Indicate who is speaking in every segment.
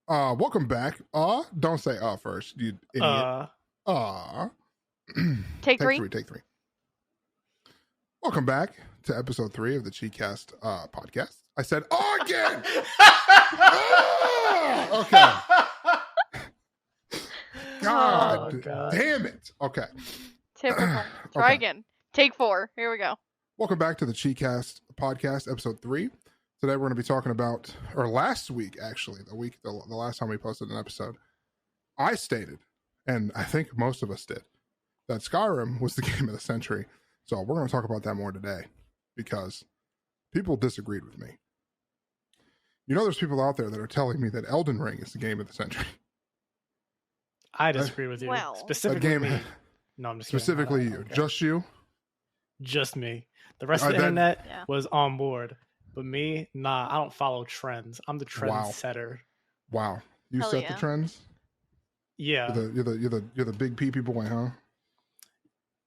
Speaker 1: Welcome back. Don't say first, you idiot.
Speaker 2: Take three.
Speaker 1: Take three. Welcome back to episode 3 of the CheekCast podcast. I said again. Okay. God damn it. Okay.
Speaker 2: Typical. Try again. Take 4. Here we go.
Speaker 1: Welcome back to the CheekCast podcast, episode 3. Today we're going to be talking about, or last week actually, the last time we posted an episode, I stated, and I think most of us did, that Skyrim was the game of the century. So we're going to talk about that more today because people disagreed with me. You know, there's people out there that are telling me that Elden Ring is the game of the century.
Speaker 3: I disagree with you.
Speaker 2: Well,
Speaker 3: specifically me. No, I'm just kidding.
Speaker 1: Specifically you.
Speaker 3: Okay.
Speaker 1: Just you?
Speaker 3: Just me. The rest of the internet was on board. But me, nah, I don't follow trends. I'm the trend setter.
Speaker 1: Wow. You
Speaker 2: Hell
Speaker 1: set
Speaker 2: yeah.
Speaker 1: the trends?
Speaker 3: Yeah.
Speaker 1: You're the big PP boy, huh?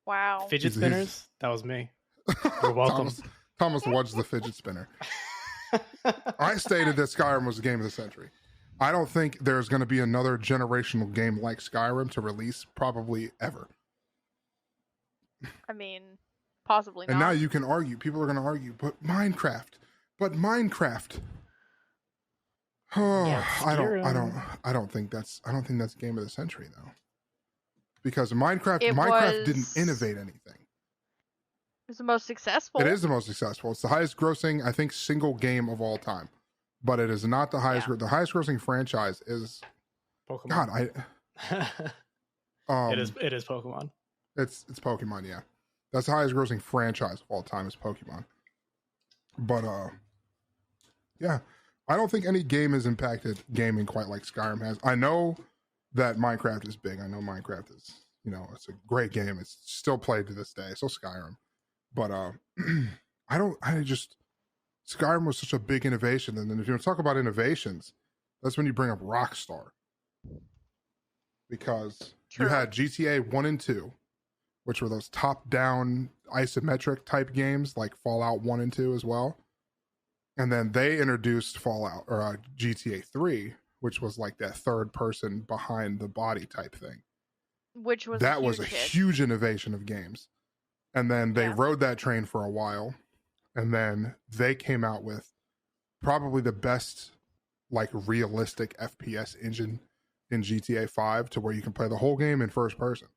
Speaker 2: Wow.
Speaker 3: Fidget spinners? That was me. You're welcome.
Speaker 1: Thomas watches the fidget spinner. I stated that Skyrim was the game of the century. I don't think there's going to be another generational game like Skyrim to release probably ever.
Speaker 2: I mean, possibly not.
Speaker 1: And now you can argue. People are going to argue, but Minecraft. Oh,
Speaker 3: Yeah,
Speaker 1: I don't think that's game of the century though. Because Minecraft didn't innovate anything.
Speaker 2: It's the most successful.
Speaker 1: It is the most successful. It's the highest grossing, I think, single game of all time. But it is not the highest. The highest grossing franchise is
Speaker 3: Pokemon.
Speaker 1: God,
Speaker 3: it is Pokemon.
Speaker 1: It's Pokemon. Yeah, that's the highest grossing franchise of all time is Pokemon. But yeah, I don't think any game has impacted gaming quite like Skyrim has. I know that Minecraft is big. I know Minecraft is, it's a great game. It's still played to this day. So Skyrim, but Skyrim was such a big innovation. And then if you want to talk about innovations, that's when you bring up Rockstar. Because you had GTA 1 and 2, which were those top-down isometric type games like Fallout 1 and 2 as well. And then they introduced Fallout or GTA 3, which was like that third person behind the body type thing.
Speaker 2: Which was
Speaker 1: a huge innovation of games. And then they rode that train for a while. And then they came out with probably the best like realistic FPS engine in GTA 5 to where you can play the whole game in first person,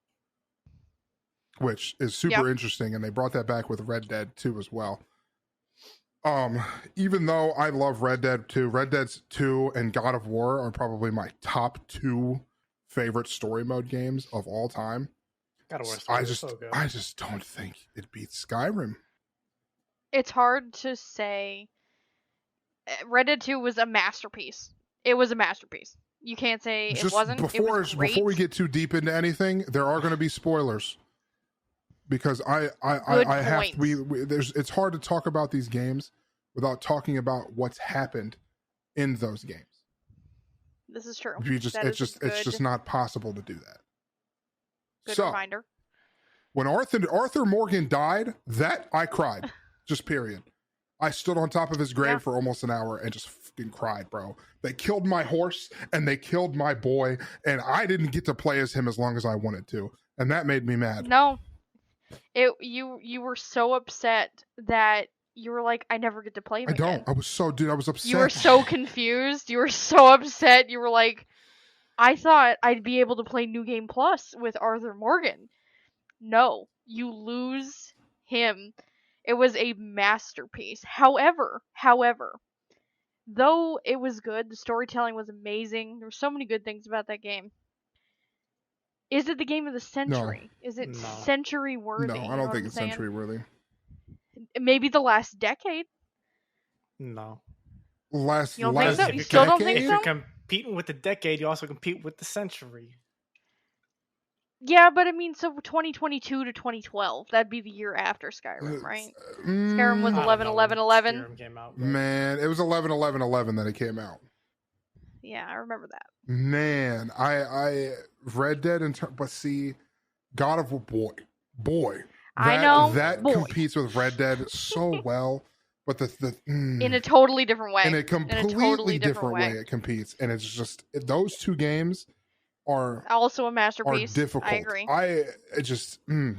Speaker 1: which is super interesting. And they brought that back with Red Dead 2 as well. Even though I love Red Dead 2, Red Dead 2 and God of War are probably my top 2 favorite story mode games of all time.
Speaker 3: God of War story is so good.
Speaker 1: I just don't think it beats Skyrim.
Speaker 2: It's hard to say. Red Dead 2 was a masterpiece. It was a masterpiece. You can't say it wasn't.
Speaker 1: Before we get too deep into anything, there are going to be spoilers. Because I have it's hard to talk about these games without talking about what's happened in those games.
Speaker 2: This is true.
Speaker 1: It's just not possible to do that.
Speaker 2: Good reminder.
Speaker 1: When Arthur Morgan died, that I cried. Just period. I stood on top of his grave for almost an hour and just fucking cried, bro. They killed my horse and they killed my boy, and I didn't get to play as him as long as I wanted to, and that made me mad.
Speaker 2: No. You were so upset that you were like, I never get to play him again.
Speaker 1: I was upset.
Speaker 2: You were so confused. You were so upset. You were like, I thought I'd be able to play New Game Plus with Arthur Morgan. No, you lose him. It was a masterpiece. However, though it was good, the storytelling was amazing. There were so many good things about that game. Is it the game of the century?
Speaker 1: No.
Speaker 2: Is it century worthy?
Speaker 1: No, I don't think it's century worthy.
Speaker 2: Maybe the last decade?
Speaker 3: No.
Speaker 2: You don't think so? You still don't think so?
Speaker 3: If you're competing with the decade, you also compete with the century.
Speaker 2: Yeah, but I mean, so 2022 to 2012, that'd be the year after Skyrim, right? Skyrim was 11/11/11.
Speaker 3: Skyrim came out,
Speaker 1: man, it was 11/11/11 that it came out.
Speaker 2: Yeah, I remember that.
Speaker 1: Man, I Red Dead but see, God of War, boy.
Speaker 2: I know
Speaker 1: that competes with Red Dead so well. but
Speaker 2: in a totally different way.
Speaker 1: In a completely different way it competes, and it's just those two games are
Speaker 2: also a masterpiece.
Speaker 1: Are difficult.
Speaker 2: I agree.
Speaker 1: It just
Speaker 3: God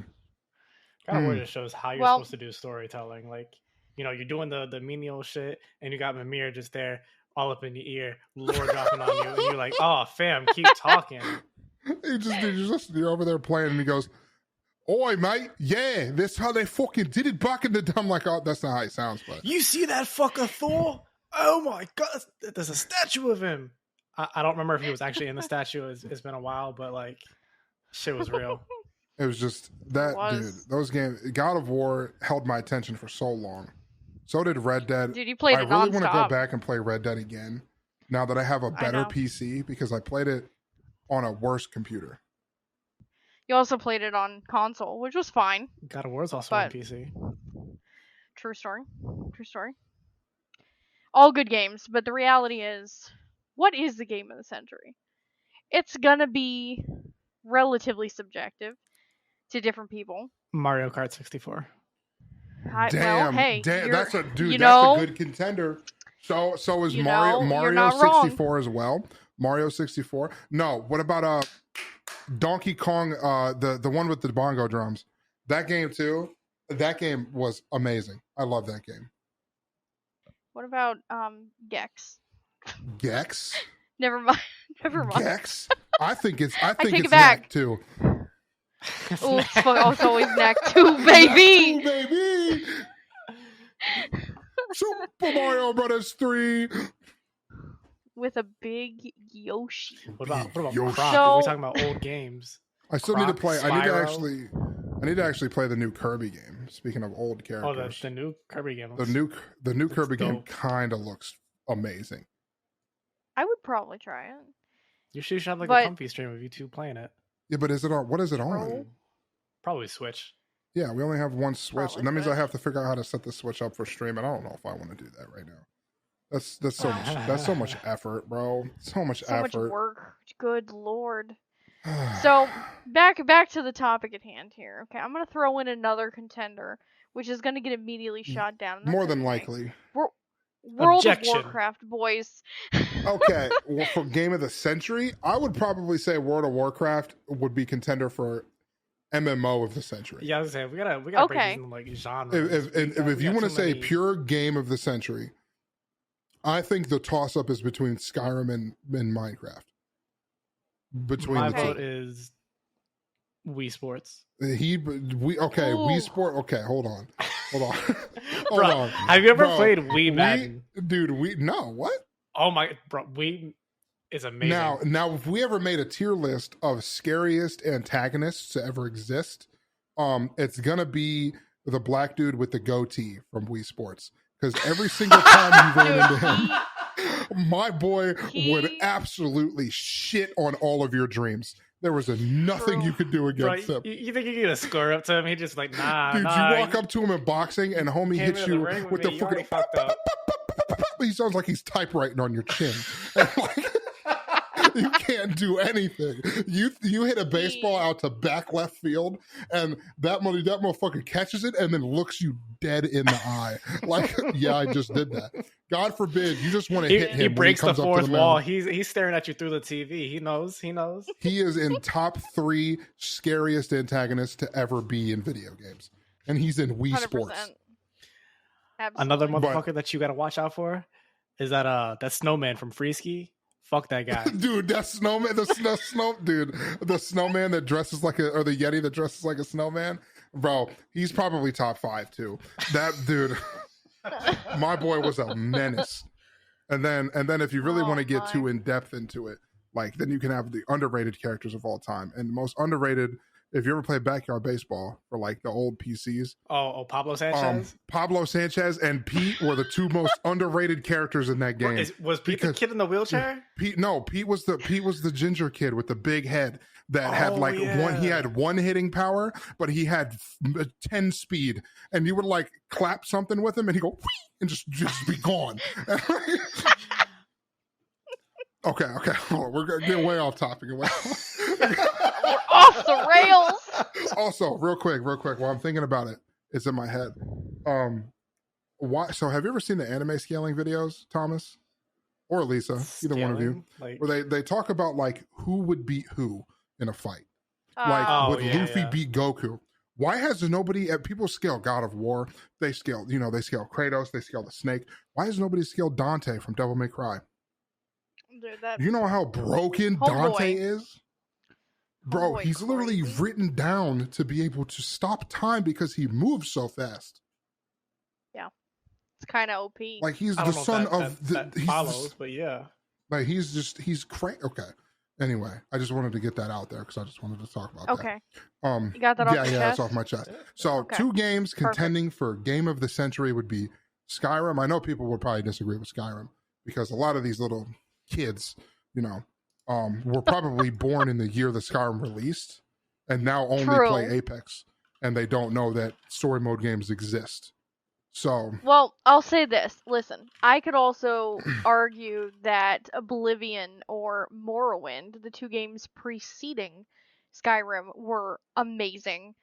Speaker 3: of War just shows how you're supposed to do storytelling. Like, you're doing the menial shit, and you got Mimir just there, all up in your ear, lore dropping on you, and you're like, "Oh, fam, keep talking."
Speaker 1: You're over there playing, and he goes, "Oi, mate, yeah, that's how they fucking did it back in the day." I'm like, "Oh, that's not how it sounds." But
Speaker 3: you see that fucker Thor? Oh my god, there's a statue of him. I don't remember if he was actually in the statue. It's been a while, but like, shit was real.
Speaker 1: It was just that, dude. Those games, God of War held my attention for so long. So did Red Dead.
Speaker 2: Dude, you played it
Speaker 1: I really
Speaker 2: nonstop.
Speaker 1: want to go back and play Red Dead again now that I have a better PC because I played it on a worse computer.
Speaker 2: You also played it on console, which was fine.
Speaker 3: God of War is also on PC.
Speaker 2: True story. All good games, but the reality is, what is the game of the century? It's gonna be relatively subjective to different people.
Speaker 3: Mario Kart 64.
Speaker 1: Damn, that's a good contender. So is Mario 64 wrong. As well. Mario 64. No, what about Donkey Kong, the one with the bongo drums? That game too. That game was amazing. I love that game.
Speaker 2: What about Gex?
Speaker 1: Gex?
Speaker 2: Never mind.
Speaker 1: Gex? I think it's
Speaker 2: back.
Speaker 1: Knack too.
Speaker 2: Oh, it's always Knack 2, baby.
Speaker 1: Knack 2, baby. Super Mario Brothers 3
Speaker 2: with a big Yoshi.
Speaker 3: What about Yoshi? We're talking about old games.
Speaker 1: I still need to play. Spyro. I need to actually play the new Kirby game. Speaking of old characters,
Speaker 3: the new Kirby game.
Speaker 1: The new Kirby game kind of looks amazing.
Speaker 2: I would probably try it.
Speaker 3: You should have a comfy stream of you two playing it.
Speaker 1: Yeah, but is it on? What is it on?
Speaker 3: Probably Switch.
Speaker 1: Yeah, we only have one Switch, and that means I have to figure out how to set the Switch up for stream. And I don't know if I want to do that right now. That's so much. That's so much effort, bro. So much
Speaker 2: much work. Good lord. So back to the topic at hand here. Okay, I'm gonna throw in another contender, which is gonna get immediately shot down.
Speaker 1: More than likely.
Speaker 2: World of Warcraft, boys.
Speaker 1: Okay, well, for game of the century, I would probably say World of Warcraft would be contender for MMO of the century.
Speaker 3: Yeah, I was saying we gotta break these into like genres.
Speaker 1: If you want to say pure game of the century, I think the toss up is between Skyrim and Minecraft.
Speaker 3: My vote is Wii Sports.
Speaker 1: Wii Sport. Okay, hold on.
Speaker 3: Bro, have you ever played Wii Madden?
Speaker 1: No, what?
Speaker 3: Oh my, bro, Wii is amazing.
Speaker 1: Now, if we ever made a tier list of scariest antagonists to ever exist, it's gonna be the black dude with the goatee from Wii Sports, because every single time you run into him, my boy would absolutely shit on all of your dreams. There was nothing you could do against him.
Speaker 3: You think you get a score up to him? He just like, nah.
Speaker 1: Dude, you walk up to him in boxing and homie hits you with the fucking. He sounds like he's typewriting on your chin. You can't do anything. You hit a baseball out to back left field, and that motherfucker catches it and then looks you dead in the eye. Like, yeah, I just did that. God forbid you just want to hit him.
Speaker 3: He breaks the fourth wall. He's staring at you through the TV. He knows.
Speaker 1: He is in top 3 scariest antagonists to ever be in video games, and he's in Wii 100%. Sports.
Speaker 2: Absolutely.
Speaker 3: Another motherfucker that you got to watch out for is that snowman from Freeski. Fuck that guy.
Speaker 1: Dude, that snowman, the snowman that dresses like or the Yeti that dresses like a snowman. Bro, he's probably top 5 too. That dude, my boy was a menace. And then if you really want to get too in depth into it, like, then you can have the underrated characters of all time. And the most underrated, if you ever play Backyard Baseball for like the old PCs.
Speaker 3: Oh, Pablo Sanchez?
Speaker 1: Pablo Sanchez and Pete were the 2 most underrated characters in that game.
Speaker 3: Was Pete the kid in the wheelchair?
Speaker 1: Pete was the ginger kid with the big head that had he had 1 hitting power, but he had 10 speed. And you would like clap something with him and he'd go and just be gone. Okay. We're getting way off topic.
Speaker 2: We're off the rails.
Speaker 1: Also, real quick, while I'm thinking about it, it's in my head. why? So have you ever seen the anime scaling videos, Thomas or Lisa? Either one of you, where they talk about like who would beat who in a fight. Like would Luffy beat Goku? Why has nobody? People scale God of War. They scale, they scale Kratos. They scale the Snake. Why has nobody scaled Dante from Devil May Cry?
Speaker 2: Dude,
Speaker 1: you know how broken Dante is? Bro, he's literally written down to be able to stop time because he moves so fast.
Speaker 2: Yeah. It's kind of OP.
Speaker 1: Like, he's the son of...
Speaker 3: That follows, but yeah.
Speaker 1: Like, he's crazy. Okay. Anyway, I just wanted to get that out there because I just wanted to talk about that.
Speaker 2: Okay. You got that off your chest?
Speaker 1: Yeah, it's off my chest. So, 2 games contending for Game of the Century would be Skyrim. I know people would probably disagree with Skyrim because a lot of these little kids, were probably born in the year the Skyrim released and now only play Apex, and they don't know that story mode games exist. So,
Speaker 2: well, I'll say this. Listen, I could also argue that Oblivion or Morrowind, the 2 games preceding Skyrim, were amazing,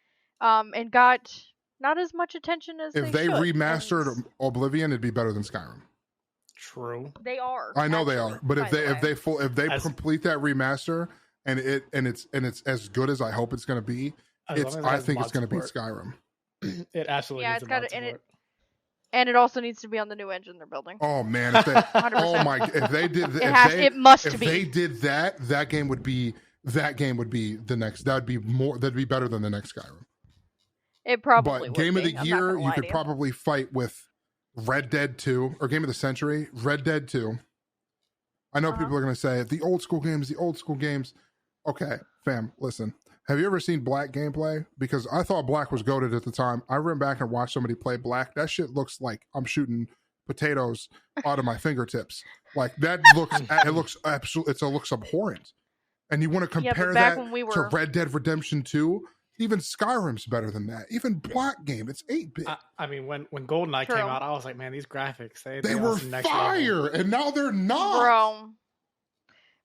Speaker 2: and got not as much attention as
Speaker 1: if they remastered Oblivion, it'd be better than Skyrim.
Speaker 3: True.
Speaker 2: They are.
Speaker 1: I know they are, but if they complete that remaster and it's as good as I hope it's going to be, I think it's going to beat Skyrim.
Speaker 3: It absolutely needs mod support.
Speaker 2: And it also needs to be on the new engine they're building.
Speaker 1: Oh man, if they, if they did,
Speaker 2: if
Speaker 1: they did that game would be the next. That'd be better than the next Skyrim.
Speaker 2: It probably
Speaker 1: would. But Game of the Year, you could probably fight with Red Dead 2 or Game of the Century, Red Dead 2. I know people are going to say the old school games. Okay, fam, listen. Have you ever seen Black gameplay? Because I thought Black was goated at the time. I went back and watched somebody play Black. That shit looks like I'm shooting potatoes out of my fingertips. Like that looks, it looks abhorrent. And you want to compare that to Red Dead Redemption 2? Even Skyrim's better than that. Even Black game, it's 8-bit.
Speaker 3: I mean, when GoldenEye came out, I was like, man, these graphics, they
Speaker 1: were fire, and now they're not.
Speaker 2: Bro.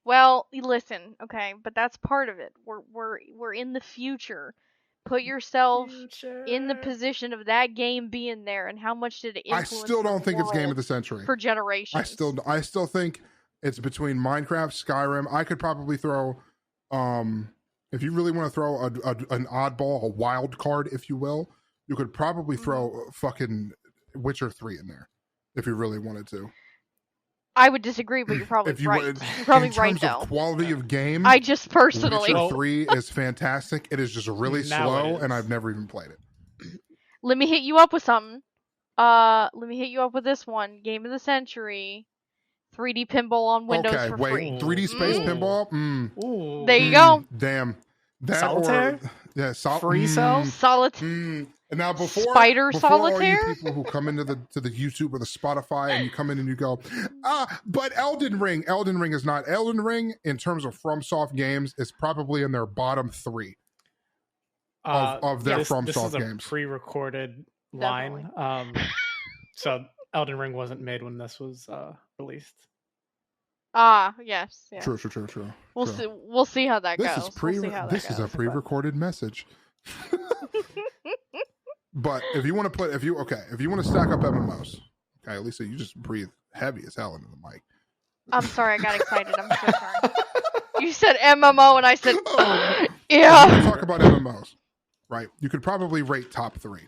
Speaker 2: Well, listen, okay, but that's part of it. We're in the future. Put yourself in the position of that game being there, and how much did it influence?
Speaker 1: I still don't think it's Game of the Century
Speaker 2: for generations.
Speaker 1: I still think it's between Minecraft, Skyrim. I could probably throw, if you really want to throw an oddball, a wild card, if you will, you could probably throw fucking Witcher 3 in there, if you really wanted to.
Speaker 2: I would disagree, but you're probably right. You're probably right, though. In terms
Speaker 1: of quality of game,
Speaker 2: I just personally...
Speaker 1: Witcher 3 is fantastic. It is just really slow, and I've never even played it.
Speaker 2: Let me hit you up with something. Let me hit you up with this one. Game of the Century. 3D pinball on Windows for free.
Speaker 1: 3D space pinball?
Speaker 2: Ooh. There you go.
Speaker 1: Damn. That
Speaker 3: Solitaire?
Speaker 1: Free
Speaker 3: cell?
Speaker 2: Solitaire.
Speaker 1: And now before
Speaker 2: Solitaire?
Speaker 1: all you people who come into the YouTube or the Spotify and you come in and you go, but Elden Ring is not. Elden Ring, in terms of FromSoft games, is probably in their bottom 3 of their FromSoft games. This is a
Speaker 3: pre-recorded line. So Elden Ring wasn't made when this was released.
Speaker 2: Yes. Yeah.
Speaker 1: True.
Speaker 2: We'll see how that goes.
Speaker 1: This is a pre-recorded message. But if you want to stack up MMOs, okay, Lisa, you just breathe heavy as hell into the mic.
Speaker 2: I'm sorry, I got excited. I'm so sorry. You said MMO and I said, yeah.
Speaker 1: Talk about MMOs, right? You could probably rate top 3.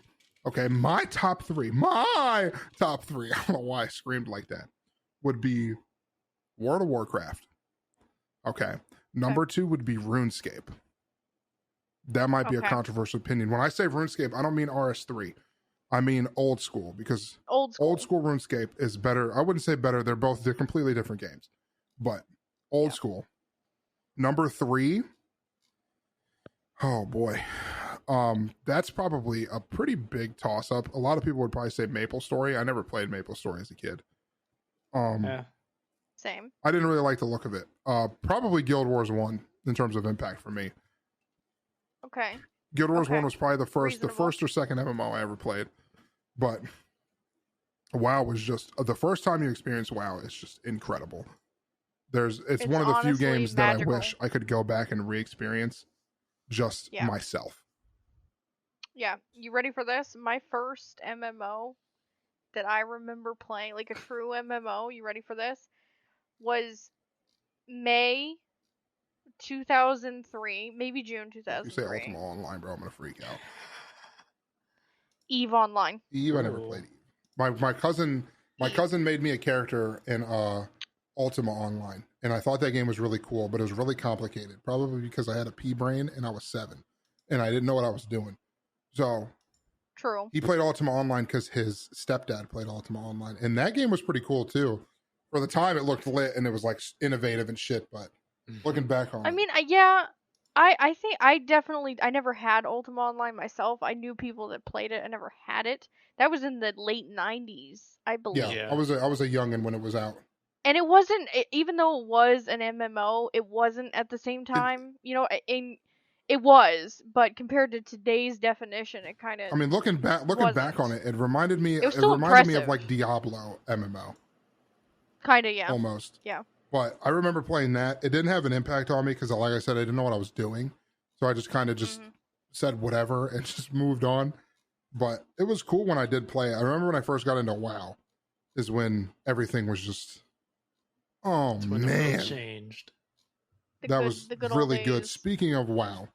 Speaker 1: Okay, my top 3. I don't know why I screamed like that. Would be World of Warcraft. Okay, number 2 would be RuneScape. That might be a controversial opinion. When I say RuneScape, I don't mean RS3. I mean old school, because old school RuneScape is better. I wouldn't say better. They're completely different games. But old school. Number 3. Oh boy. That's probably a pretty big toss up. A lot of people would probably say MapleStory. I never played MapleStory as a kid.
Speaker 2: Same.
Speaker 1: I didn't really like the look of it. Probably Guild Wars 1 in terms of impact for me.
Speaker 2: Okay.
Speaker 1: Guild Wars 1 was probably the first or second MMO I ever played. But WoW was just the first time you experience WoW, it's just incredible. It's one of the few games magical. That I wish I could go back and re-experience just myself.
Speaker 2: Yeah. You ready for this? My first MMO that I remember playing, like a true MMO, you ready for this? Was May 2003, maybe June
Speaker 1: You
Speaker 2: 2003.
Speaker 1: say Ultima Online, bro, I'm gonna freak out.
Speaker 2: EVE Online.
Speaker 1: Eve, I never played Eve. My cousin made me a character in Ultima Online, and I thought that game was really cool, but it was really complicated. Probably because I had a pea brain and I was 7, and I didn't know what I was doing. So
Speaker 2: True.
Speaker 1: he played Ultima Online because his stepdad played Ultima Online, and that game was pretty cool too. For the time, it looked lit and it was like innovative and shit. But looking back on,
Speaker 2: I mean, I think I never had Ultima Online myself. I knew people that played it. I never had it. That was in the late 90s, I believe.
Speaker 1: Yeah. I was a youngin' when it was out.
Speaker 2: And it wasn't, even though it was an MMO, it wasn't at the same time. It was, but compared to today's definition, it kind of.
Speaker 1: I mean, looking back on it, it reminded me of like Diablo MMO.
Speaker 2: Kind of, yeah.
Speaker 1: Almost.
Speaker 2: Yeah.
Speaker 1: But I remember playing that. It didn't have an impact on me because, like I said, I didn't know what I was doing. So I just kind of said whatever and just moved on. But it was cool when I did play it. I remember when I first got into WoW is when everything was just, oh man.
Speaker 3: Changed.
Speaker 1: That was really good. Speaking of WoW,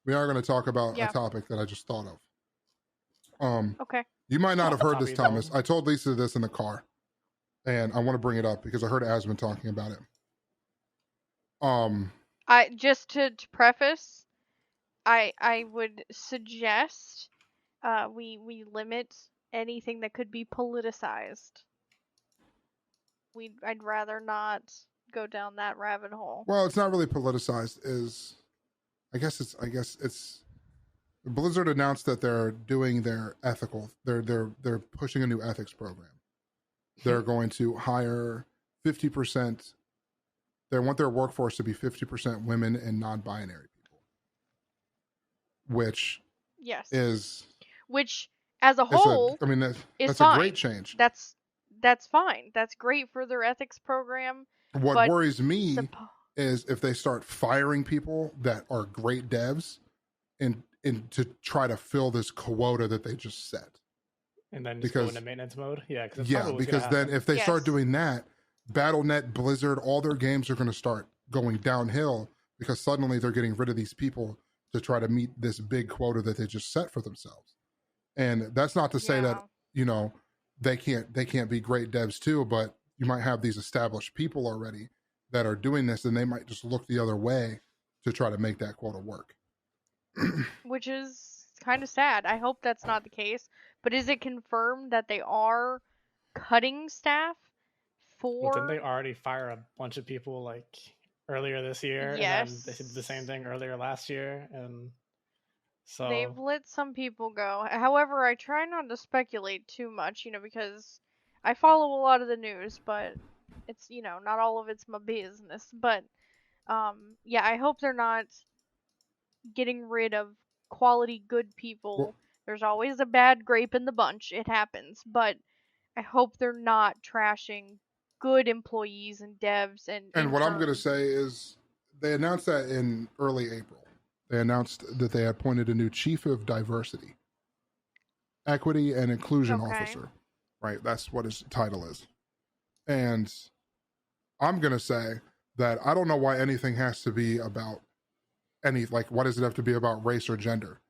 Speaker 1: we are going to talk about a topic that I just thought of. Okay. You might not have heard this, Thomas. I told Lisa this in the car. And I want to bring it up because I heard Asmund talking about it.
Speaker 2: I just to preface, I would suggest we limit anything that could be politicized. I'd rather not go down that rabbit hole.
Speaker 1: Well, it's not really politicized. I guess it's Blizzard announced that they're doing their ethical. They're pushing a new ethics program. They're going to hire 50%. They want their workforce to be 50% women and non-binary people. Which
Speaker 2: as a whole,
Speaker 1: that's a great change.
Speaker 2: That's fine. That's great for their ethics program.
Speaker 1: What worries me is if they start firing people that are great devs and to try to fill this quota that they just set.
Speaker 3: And then just go into maintenance mode? Yeah.
Speaker 1: Because then if they start doing that, Battle.net, Blizzard, all their games are going to start going downhill because suddenly they're getting rid of these people to try to meet this big quota that they just set for themselves. And that's not to say that, they can't be great devs too, but you might have these established people already that are doing this and they might just look the other way to try to make that quota work.
Speaker 2: Which is kind of sad. I hope that's not the case. But is it confirmed that they are cutting staff for...
Speaker 3: Well, didn't they already fire a bunch of people like earlier this year?
Speaker 2: Yes.
Speaker 3: And then they did the same thing earlier last year. And so...
Speaker 2: They've let some people go. However, I try not to speculate too much, because I follow a lot of the news, but it's, not all of it's my business. But, I hope they're not getting rid of quality, good people. Well, there's always a bad grape in the bunch. It happens. But I hope they're not trashing good employees and devs. And
Speaker 1: what I'm going to say is they announced that in early April. They announced that they appointed a new chief of diversity, equity, and inclusion officer. Right? That's what his title is. And I'm going to say that I don't know why anything has to be about why does it have to be about race or gender?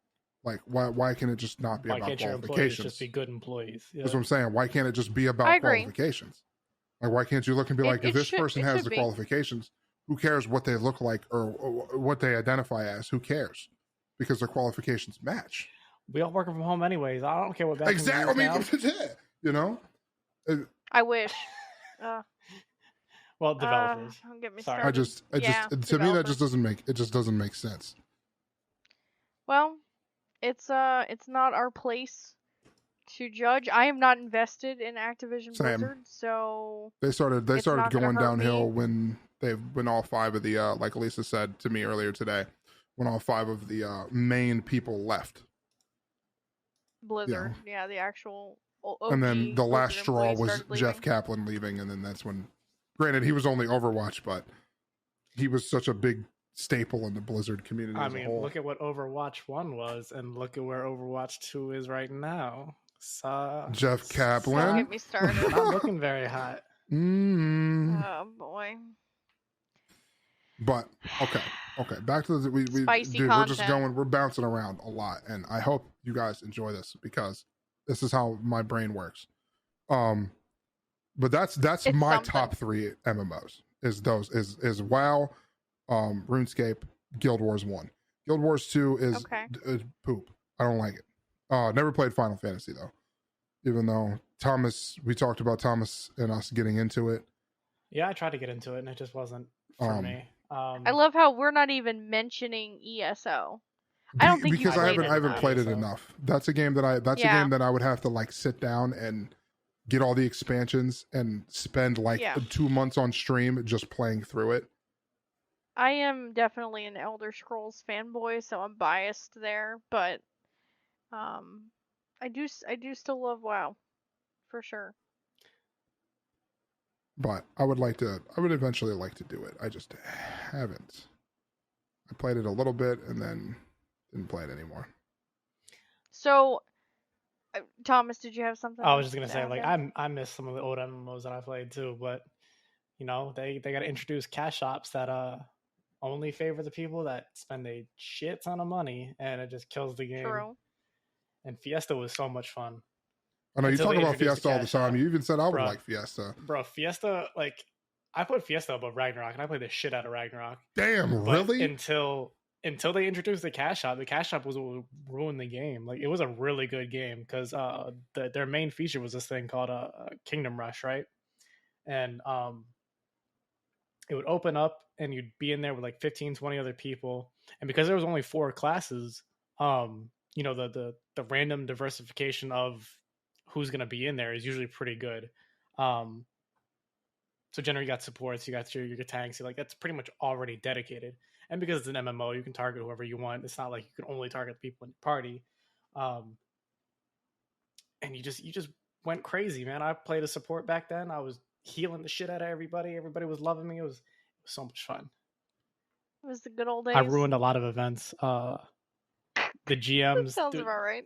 Speaker 1: Like, why can't it just not be about qualifications? Why can't your employees
Speaker 3: just be good employees? Yeah.
Speaker 1: That's what I'm saying. Why can't it just be about qualifications? Like, why can't you look and be if this person has the qualifications, who cares what they look like or what they identify as? Who cares? Because their qualifications match.
Speaker 3: We all working from home anyways. I don't care what that
Speaker 1: exactly.
Speaker 2: I wish.
Speaker 3: Well, developers.
Speaker 2: Don't get me
Speaker 1: started. To me that just doesn't make sense.
Speaker 2: Well, it's not our place to judge. I am not invested in Activision Blizzard, so
Speaker 1: they started going downhill when all 5 of the like Lisa said to me earlier today, when all 5 of the main people left
Speaker 2: Blizzard. Yeah, the actual OG
Speaker 1: and then the last straw was Jeff
Speaker 2: leaving.
Speaker 1: Kaplan leaving, and then that's when, granted, he was only Overwatch, but he was such a big staple in the Blizzard community.
Speaker 3: I mean, look at what Overwatch 1 was, and look at where Overwatch 2 is right now.
Speaker 1: Jeff
Speaker 2: Don't
Speaker 1: Kaplan.
Speaker 2: get me started.
Speaker 3: Not looking very hot.
Speaker 2: Oh boy.
Speaker 1: But okay. Back to the
Speaker 2: Spicy
Speaker 1: dude, we're just
Speaker 2: content.
Speaker 1: we're bouncing around a lot, and I hope you guys enjoy this because this is how my brain works. But that's
Speaker 2: It's
Speaker 1: my
Speaker 2: something.
Speaker 1: top 3 MMOs. Is WoW, RuneScape, Guild Wars 1. Guild Wars 2 is poop. I don't like it. Never played Final Fantasy though. Even though we talked about Thomas and us getting into it.
Speaker 3: Yeah, I tried to get into it and it just wasn't for me.
Speaker 2: I love how we're not even mentioning ESO. I don't think
Speaker 1: because
Speaker 2: you
Speaker 1: I
Speaker 2: played
Speaker 1: haven't played it
Speaker 3: ESO.
Speaker 1: enough. That's a game a game that I would have to like sit down and get all the expansions and spend like 2 months on stream just playing through it.
Speaker 2: I am definitely an Elder Scrolls fanboy, so I'm biased there, but I do still love WoW for sure.
Speaker 1: But I would eventually like to do it. I just haven't. I played it a little bit and then didn't play it anymore.
Speaker 2: So, Thomas, did you have something?
Speaker 3: I was just gonna say, like, I miss some of the old MMOs that I played too, but you know, they got to introduce cash shops that only favor the people that spend a shit ton of money, and it just kills the game.
Speaker 2: True.
Speaker 3: And Fiesta was so much fun.
Speaker 1: I know you talk about Fiesta all the time. You even said I would like Fiesta.
Speaker 3: Bro, Fiesta, like, I put Fiesta above Ragnarok, and I played the shit out of Ragnarok.
Speaker 1: Damn, really?
Speaker 3: Until they the cash shop was what ruined the game. Like, it was a really good game because their main feature was this thing called Kingdom Rush, right? And it would open up and you'd be in there with like 15, 20 other people. And because there was only 4 classes, you know, the random diversification of who's going to be in there is usually pretty good. So generally you got supports, you got your tanks, like that's pretty much already dedicated. And because it's an MMO, you can target whoever you want. It's not like you can only target the people in the party. And you just went crazy, man. I played a support back then. I was healing the shit out of everybody. Everybody was loving me. It was so much fun.
Speaker 2: It was the good old days.
Speaker 3: I ruined a lot of events. The GMs
Speaker 2: sounds about right.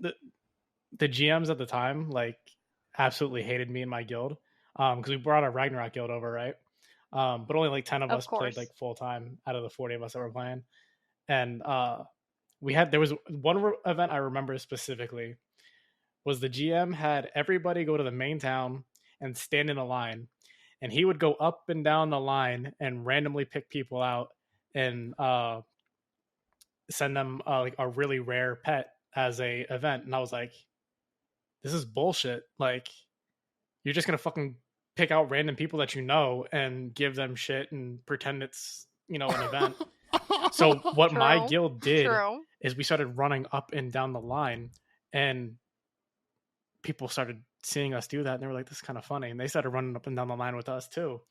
Speaker 3: The GMs at the time like absolutely hated me and my guild because we brought our Ragnarok guild over, right? But only like 10 of us played like full time out of the 40 of us that were playing. And there was one event I remember specifically was the GM had everybody go to the main town and stand in a line, and he would go up and down the line and randomly pick people out and send them like a really rare pet as a event. And I was like, this is bullshit. Like, you're just gonna fucking pick out random people that you know and give them shit and pretend it's, you know, an event. So what my guild did is we started running up and down the line, and people started seeing us do that, and they were like, this is kind of funny, and they started running up and down the line with us too.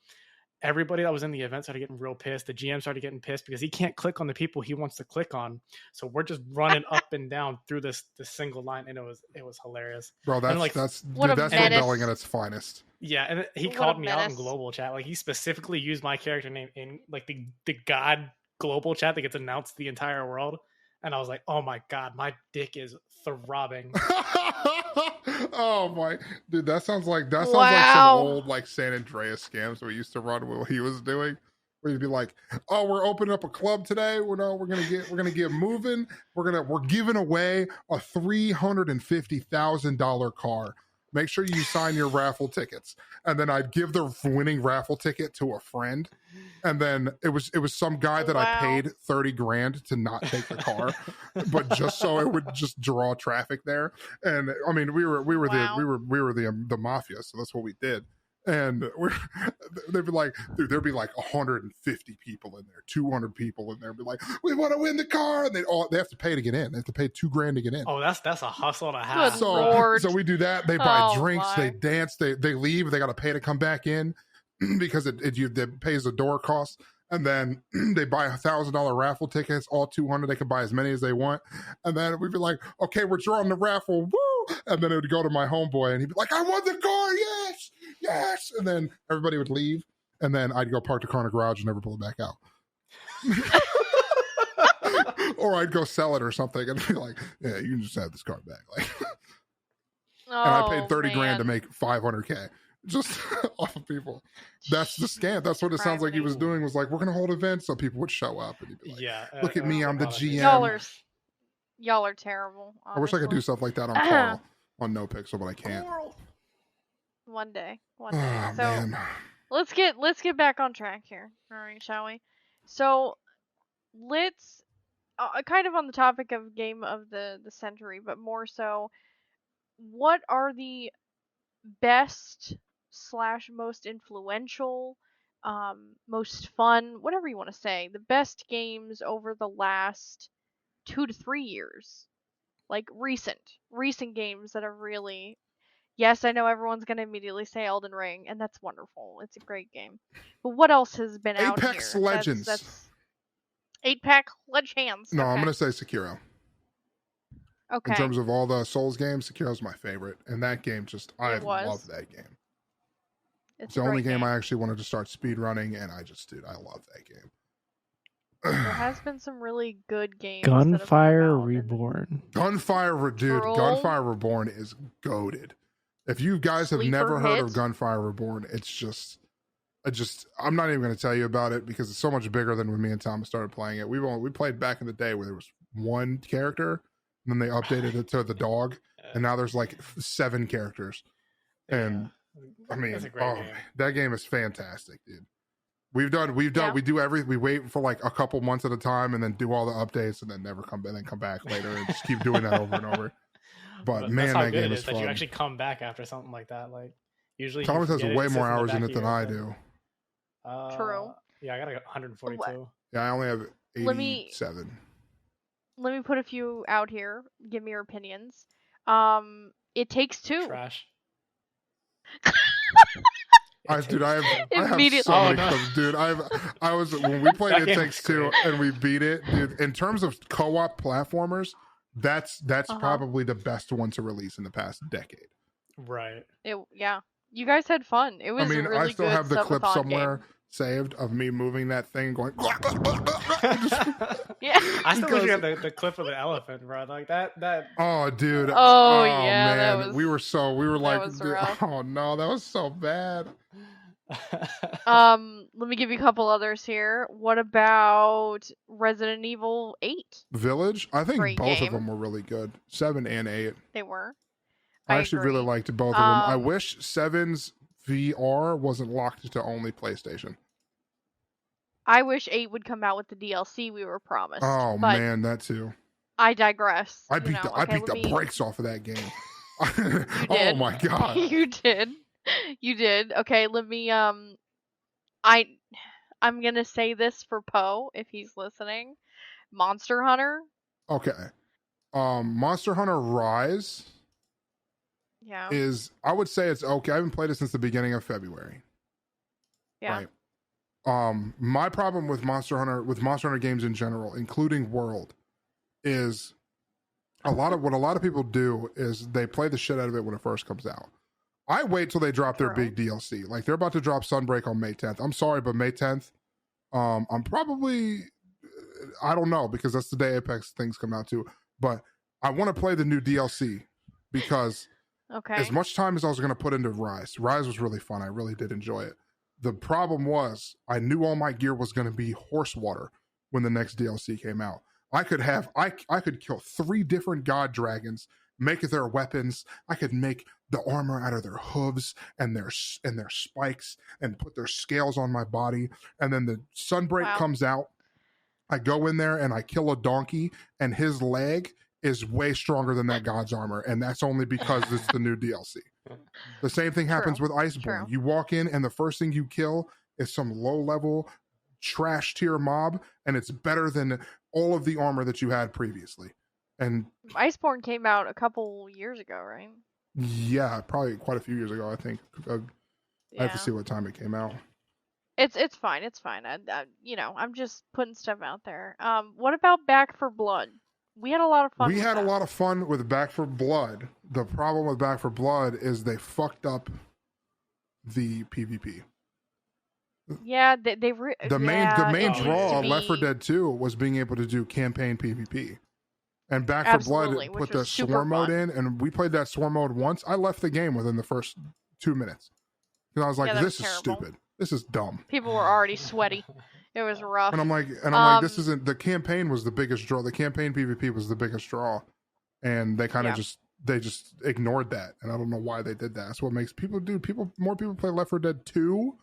Speaker 3: Everybody that was in the event started getting real pissed. The GM started getting pissed because he can't click on the people he wants to click on. So we're just running up and down through this single line, and it was hilarious.
Speaker 1: Bro, that's
Speaker 3: like,
Speaker 1: that's rebelling at its finest.
Speaker 3: Yeah, and he called me out in global chat. Like, he specifically used my character name in like the god global chat that gets announced to the entire world. And I was like, oh my god, my dick is throbbing.
Speaker 1: Oh my dude, that sounds like some old like San Andreas scams we used to run what he was doing. Where you'd be like, oh, we're opening up a club today. We're gonna get moving. We're giving away a $350,000 car. Make sure you sign your raffle tickets. And then I'd give the winning raffle ticket to a friend. And then it was some guy that I paid $30,000 to not take the car, but just so it would just draw traffic there. And I mean, we were the mafia, so that's what we did. And they'd be like, dude, there'd be like 150 people in there, 200 people in there, be like, we want to win the car, and they have to pay to get in. They have to pay $2,000 to get in.
Speaker 3: Oh, that's a hustle and a half.
Speaker 1: So we do that. They buy drinks, they dance, they leave. They got to pay to come back in because it pays the door cost. And then they buy $1,000 raffle tickets, all 200. They can buy as many as they want. And then we'd be like, okay, we're drawing the raffle. Woo! And then it would go to my homeboy, and he'd be like, I won the car. Yes. And then everybody would leave. And then I'd go park the car in the garage and never pull it back out. Or I'd go sell it or something and be like, yeah, you can just have this car back. Like, and I paid 30 grand to
Speaker 2: man.
Speaker 1: make 500K just off of people. That's the scam. That's what it sounds like he was doing. Was like, we're gonna hold events so people would show up, and he'd be like,
Speaker 3: Yeah.
Speaker 1: look at me, I'm the GM.
Speaker 2: Y'all are terrible. Honestly.
Speaker 1: I wish I could do stuff like that on Carl on No Pixel, but I can't.
Speaker 2: One day.
Speaker 1: Oh,
Speaker 2: So
Speaker 1: man.
Speaker 2: let's get back on track here. All right, shall we? So let's kind of on the topic of game of the century, but more so, what are the best / most influential, most fun, whatever you want to say, the best games over the last 2 to 3 years, like recent games that have really. Yes, I know everyone's gonna immediately say Elden Ring, and that's wonderful. It's a great game. But what else has been out here?
Speaker 1: Apex Legends.
Speaker 2: That's 8-pack Legends.
Speaker 1: No,
Speaker 2: okay.
Speaker 1: I'm gonna say Sekiro.
Speaker 2: Okay.
Speaker 1: In terms of all the Souls games, Sekiro's my favorite, and that game I love that game. It's the only game I actually wanted to start speedrunning, and I love that game.
Speaker 2: There has been some really good games.
Speaker 3: Gunfire Reborn.
Speaker 1: Gunfire Reborn is goated. If you guys have never heard of Gunfire Reborn, I'm not even going to tell you about it because it's so much bigger than when me and Thomas started playing it. We played back in the day where there was one character, and then they updated it to the dog, and now there's like 7 characters. And I mean, that game is fantastic, dude. We wait for like a couple months at a time and then do all the updates and then come back later and just keep doing that over and over. But man, that game is fun.
Speaker 3: That you actually come back after something like that. Like usually
Speaker 1: Thomas has way more hours in it than I do.
Speaker 2: True.
Speaker 3: Yeah, I got 142.
Speaker 1: Yeah, I only have 87.
Speaker 2: Let me put a few out here. Give me your opinions. It Takes Two.
Speaker 3: Trash.
Speaker 1: I have so many clips, dude. When we played It Takes Two and we beat it, dude. In terms of co-op platformers, that's probably the best one to release in the past decade.
Speaker 3: Right.
Speaker 2: Yeah. You guys had fun. It was. Really
Speaker 1: I still have the clip somewhere
Speaker 2: game.
Speaker 1: Saved of me moving that thing, going.
Speaker 2: Yeah.
Speaker 3: I still wish you had the clip of the elephant, bro. Like that.
Speaker 1: Oh, dude.
Speaker 2: Oh yeah,
Speaker 1: man. We were like, dude, oh no, that was so bad.
Speaker 2: Let me give you a couple others here. What about Resident Evil 8?
Speaker 1: Village? I think both of them were really good. 7 and 8.
Speaker 2: They were.
Speaker 1: I actually really liked both of them. I wish 7's VR wasn't locked to only PlayStation.
Speaker 2: I wish 8 would come out with the DLC we were promised.
Speaker 1: Oh man, that too.
Speaker 2: I digress.
Speaker 1: I beat the brakes off of that game.
Speaker 2: Oh
Speaker 1: my god.
Speaker 2: You did. Okay, let me I'm gonna say this for Poe if he's listening. Monster Hunter.
Speaker 1: Okay. Monster Hunter Rise.
Speaker 2: Yeah.
Speaker 1: I would say it's okay. I haven't played it since the beginning of February.
Speaker 2: Yeah.
Speaker 1: Right. My problem with Monster Hunter games in general, including World, is what a lot of people do is they play the shit out of it when it first comes out. I wait till they drop their big DLC. Like they're about to drop Sunbreak on May 10th. I'm sorry, but May 10th, I'm probably, I don't know, because that's the day Apex things come out too. But I want to play the new DLC because as much time as I was going to put into Rise was really fun. I really did enjoy it. The problem was I knew all my gear was going to be horse water when the next DLC came out. I could kill 3 different god dragons, make their weapons. I could make the armor out of their hooves and their spikes and put their scales on my body. And then the Sunbreak comes out. I go in there and I kill a donkey, and his leg is way stronger than that god's armor, and that's only because it's the new DLC. The same thing happens with Iceborne. You walk in and the first thing you kill is some low-level trash tier mob, and it's better than all of the armor that you had previously. And
Speaker 2: Iceborne came out a couple years ago, right?
Speaker 1: Yeah, probably quite a few years ago, I think. I have to see what time it came out.
Speaker 2: It's fine. It's fine. I'm just putting stuff out there. What about Back 4 Blood? We had a lot of fun.
Speaker 1: We had a lot of fun with Back 4 Blood. The problem with Back 4 Blood is they fucked up the PvP.
Speaker 2: Yeah,
Speaker 1: the main draw of Left 4 Dead 2 was being able to do campaign PvP. And Back
Speaker 2: Absolutely,
Speaker 1: for Blood
Speaker 2: which
Speaker 1: put the
Speaker 2: was super
Speaker 1: swarm mode
Speaker 2: fun.
Speaker 1: in, and we played that swarm mode once. I left the game within the first 2 minutes because I was like,
Speaker 2: Yeah, that was
Speaker 1: "This is
Speaker 2: terrible.
Speaker 1: stupid. This is dumb."
Speaker 2: People were already sweaty. It was rough.
Speaker 1: And I'm like, this isn't. The campaign was the biggest draw. The campaign PvP was the biggest draw, and they kind of just ignored that. And I don't know why they did that. That's what makes more people play Left 4 Dead 2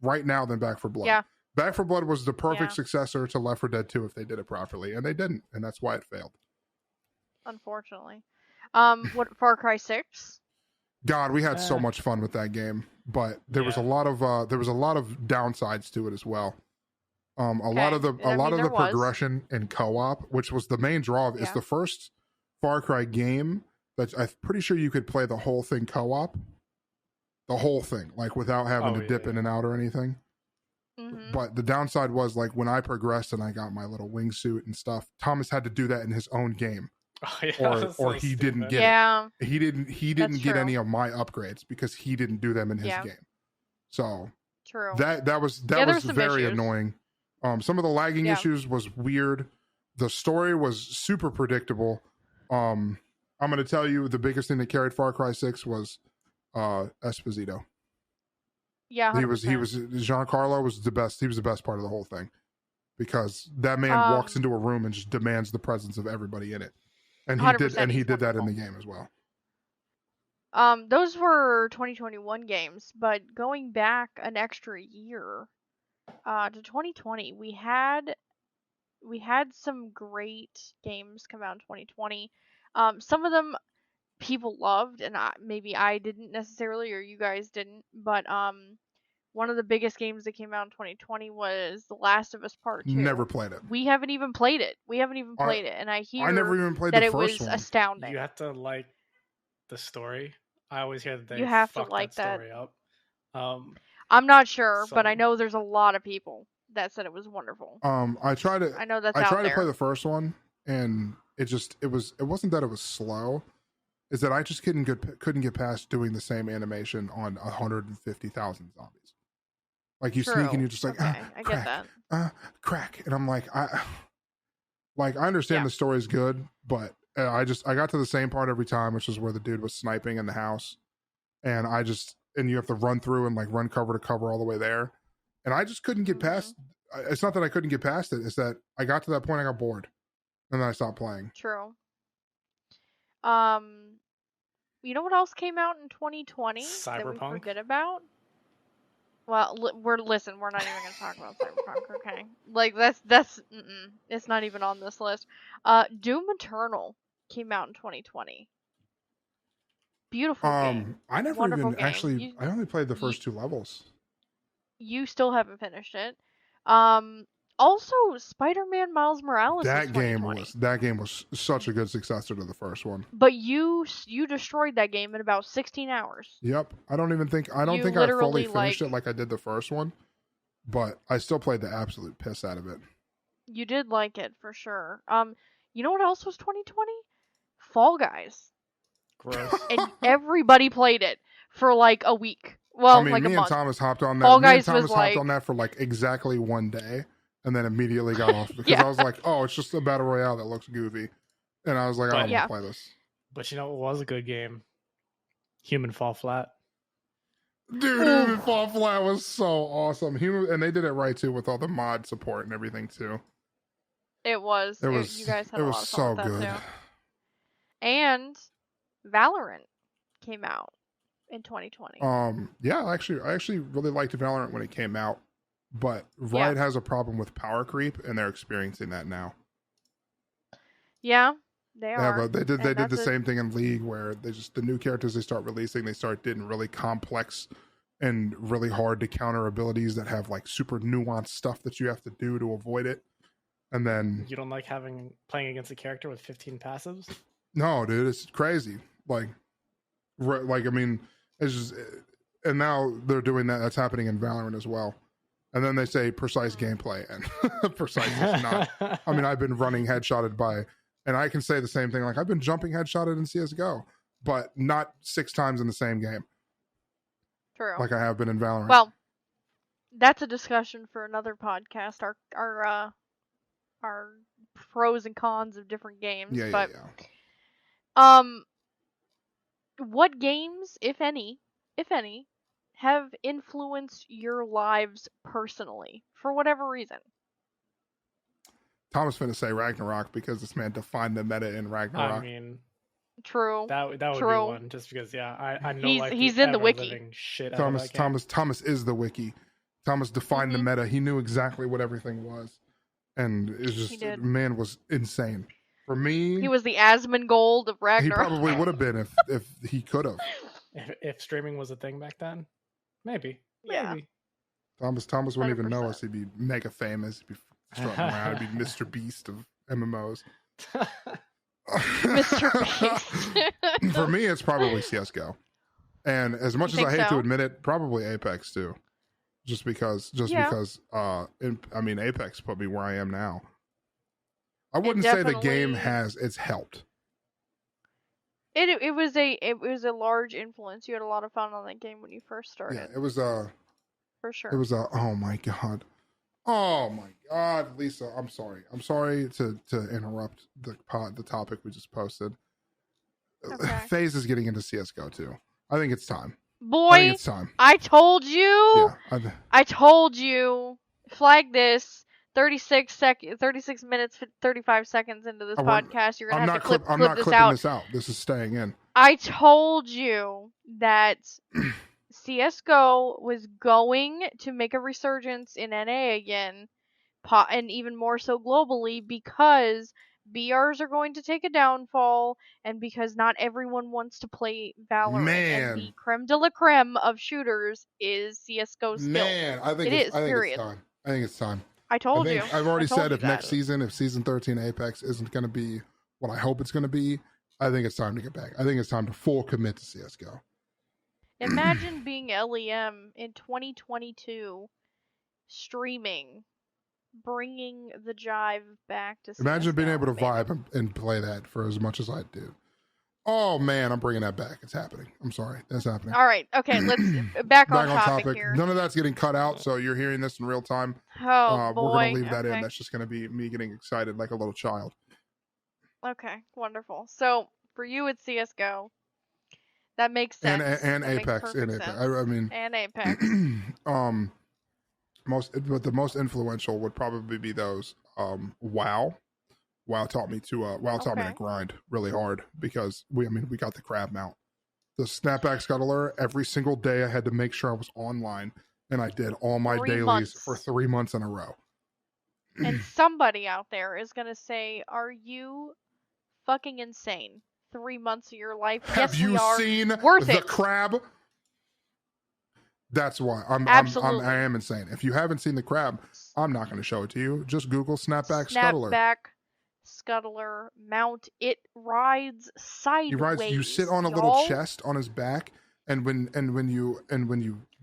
Speaker 1: right now than Back 4 Blood.
Speaker 2: Yeah.
Speaker 1: Back 4 Blood was the perfect successor to Left 4 Dead 2 if they did it properly, and they didn't, and that's why it failed.
Speaker 2: Unfortunately. What Far Cry 6?
Speaker 1: God, we had so much fun with that game, but there was a lot of downsides to it as well. A lot of the progression in co-op, which was the main draw, is the first Far Cry game that I'm pretty sure you could play the whole thing co-op, the whole thing, like without having to dip in and out or anything.
Speaker 2: Mm-hmm.
Speaker 1: But the downside was, like, when I progressed and I got my little wingsuit and stuff, Thomas had to do that in his own game. Or he didn't get it. He didn't get any of my upgrades because he didn't do them in his game. So that was very annoying. Some of the lagging issues was weird. The story was super predictable. I'm going to tell you the biggest thing that carried Far Cry 6 was Esposito.
Speaker 2: Yeah, 100%.
Speaker 1: he was Giancarlo was the best. He was the best part of the whole thing because that man walks into a room and just demands the presence of everybody in it. And he did that in the game as well.
Speaker 2: Those were 2021 games, but going back an extra year to 2020, we had some great games come out in 2020. Some of them people loved, and maybe I didn't necessarily, or you guys didn't, but one of the biggest games that came out in 2020 was The Last of Us Part 2.
Speaker 1: Never played it.
Speaker 2: We haven't even played it. And I hear
Speaker 1: I never even played
Speaker 2: that
Speaker 1: the
Speaker 2: it
Speaker 1: first
Speaker 2: was
Speaker 1: one.
Speaker 2: astounding.
Speaker 3: You have to like the story. I always hear that they
Speaker 2: you have to
Speaker 3: fucked
Speaker 2: like
Speaker 3: that story up.
Speaker 2: I'm not sure, but I know there's a lot of people that said it was wonderful.
Speaker 1: I know that's
Speaker 2: out there.
Speaker 1: I tried to play the first one, and it wasn't that it was slow. Is that I just couldn't get past doing the same animation on 150,000 zombies. Like you sneak and you're just like,
Speaker 2: I
Speaker 1: crack,
Speaker 2: get that.
Speaker 1: Crack, and I'm like, I understand the story's good, but I got to the same part every time, which is where the dude was sniping in the house, and you have to run through and like run cover to cover all the way there, and I just couldn't get past. It's not that I couldn't get past it; it's that I got to that point, I got bored, and then I stopped playing.
Speaker 2: True. You know what else came out in 2020 that we forget about? Well, we're not even going to talk about Cyberpunk, okay? Like that's it's not even on this list. Doom Eternal came out in 2020. Beautiful game.
Speaker 1: I never
Speaker 2: Wonderful
Speaker 1: even
Speaker 2: game.
Speaker 1: actually. I only played the first 2 levels.
Speaker 2: You still haven't finished it. Also, Spider-Man Miles Morales.
Speaker 1: That game was such a good successor to the first one.
Speaker 2: But you destroyed that game in about 16 hours.
Speaker 1: Yep. I don't think I fully finished it like I did the first one, but I still played the absolute piss out of it.
Speaker 2: You did like it for sure. You know what else was 2020? Fall Guys.
Speaker 3: Gross.
Speaker 2: And everybody played it for like a week. Well, like a month.
Speaker 1: Me and Thomas hopped on that.
Speaker 2: Fall Guys
Speaker 1: hopped on that for like exactly one day. And then immediately got off because I was like, "Oh, it's just a battle royale that looks goofy," and I was like, "I don't want to play this."
Speaker 3: But you know what was a good game? Human Fall Flat.
Speaker 1: Dude, Human Fall Flat was so awesome. And they did it right too with all the mod support and everything too.
Speaker 2: It was. You guys had a lot of fun with that
Speaker 1: good.
Speaker 2: Too. And Valorant came out in 2020.
Speaker 1: Yeah, I actually really liked Valorant when it came out. But Riot has a problem with power creep, and they're experiencing that now.
Speaker 2: Yeah, they are.
Speaker 1: They did the same thing in League, where the new characters they start releasing, they start getting really complex and really hard to counter abilities that have like super nuanced stuff that you have to do to avoid it. And then
Speaker 3: you don't like playing against a character with 15 passives?
Speaker 1: No, dude, it's crazy. Like I mean, it's just, and now they're doing that. That's happening in Valorant as well. And then they say precise gameplay, and precise is not. I mean, I've been running headshotted by, and I can say the same thing. Like I've been jumping headshotted in CS:GO, but not 6 times in the same game.
Speaker 2: True.
Speaker 1: Like I have been in Valorant.
Speaker 2: Well, that's a discussion for another podcast. Our pros and cons of different games.
Speaker 1: Yeah,
Speaker 2: but
Speaker 1: yeah.
Speaker 2: What games, if any, have influenced your lives personally for whatever reason?
Speaker 1: Thomas finna say Ragnarok because this man defined the meta in Ragnarok.
Speaker 3: I mean,
Speaker 2: true.
Speaker 3: That would be one, just because I know
Speaker 2: he's in the wiki.
Speaker 3: living shit out
Speaker 1: Thomas
Speaker 3: of that game.
Speaker 1: Thomas is the wiki. Thomas defined the meta. He knew exactly what everything was, and it's just man was insane. For me,
Speaker 2: he was the Asmongold of Ragnarok.
Speaker 1: He probably would have been if he could have.
Speaker 3: If streaming was a thing back then, maybe.
Speaker 2: Yeah.
Speaker 1: Thomas wouldn't 100%. Even know us. He'd be mega famous. He'd be strutting around. He'd be Mr. Beast of MMOs.
Speaker 2: Mr. Beast.
Speaker 1: For me, it's probably CS:GO, and as much as I hate to admit it, probably Apex too. Just because, Apex put me where I am now. I wouldn't say the game it's helped.
Speaker 2: It was a large influence. You had a lot of fun on that game when you first started.
Speaker 1: Yeah, it was
Speaker 2: for sure.
Speaker 1: It was oh my god, Lisa, I'm sorry to interrupt the topic we just posted.
Speaker 2: Okay.
Speaker 1: FaZe is getting into CS:GO too. I think it's time.
Speaker 2: Boy,
Speaker 1: I think it's time.
Speaker 2: I told you.
Speaker 1: Yeah,
Speaker 2: I told you. Flag this. 36 minutes, 35 seconds into this podcast. You're gonna have to clip this out. I'm not clipping this out.
Speaker 1: This is staying in.
Speaker 2: I told you that CS:GO was going to make a resurgence in NA again, and even more so globally, because BRs are going to take a downfall, and because not everyone wants to play Valorant. And the creme de la creme of shooters is CS:GO still.
Speaker 1: Man, I think it's time. I think it's time.
Speaker 2: I told you.
Speaker 1: I've already said if next season, if season 13 Apex isn't going to be what I hope it's going to be, I think it's time to get back. I think it's time to full commit to CS:GO.
Speaker 2: Imagine being LEM in 2022, streaming, bringing the jive back to CS:GO.
Speaker 1: Imagine being able to vibe and play that for as much as I do. Oh man, I'm bringing that back. It's happening. I'm sorry. That's happening.
Speaker 2: All right. Okay, let's back on topic here.
Speaker 1: None of that's getting cut out, so you're hearing this in real time.
Speaker 2: Oh, boy.
Speaker 1: We're going to leave that in. That's just going to be me getting excited like a little child.
Speaker 2: Okay, wonderful. So, for you, it's CS:GO. That makes sense.
Speaker 1: And Apex. And Apex.
Speaker 2: And Apex.
Speaker 1: The most influential would probably be those. WoW. WoW taught me to grind really hard because we got the crab mount. The snapback scuttler, every single day I had to make sure I was online, and I did all my dailies for 3 months in a row.
Speaker 2: And somebody out there is going to say, are you fucking insane? 3 months of your life?
Speaker 1: Have you seen the crab? That's why I am insane. If you haven't seen the crab, I'm not going to show it to you. Just Google snapback scuttler.
Speaker 2: Scuttler mount. It rides sideways.
Speaker 1: You sit on a little chest on his back, and when you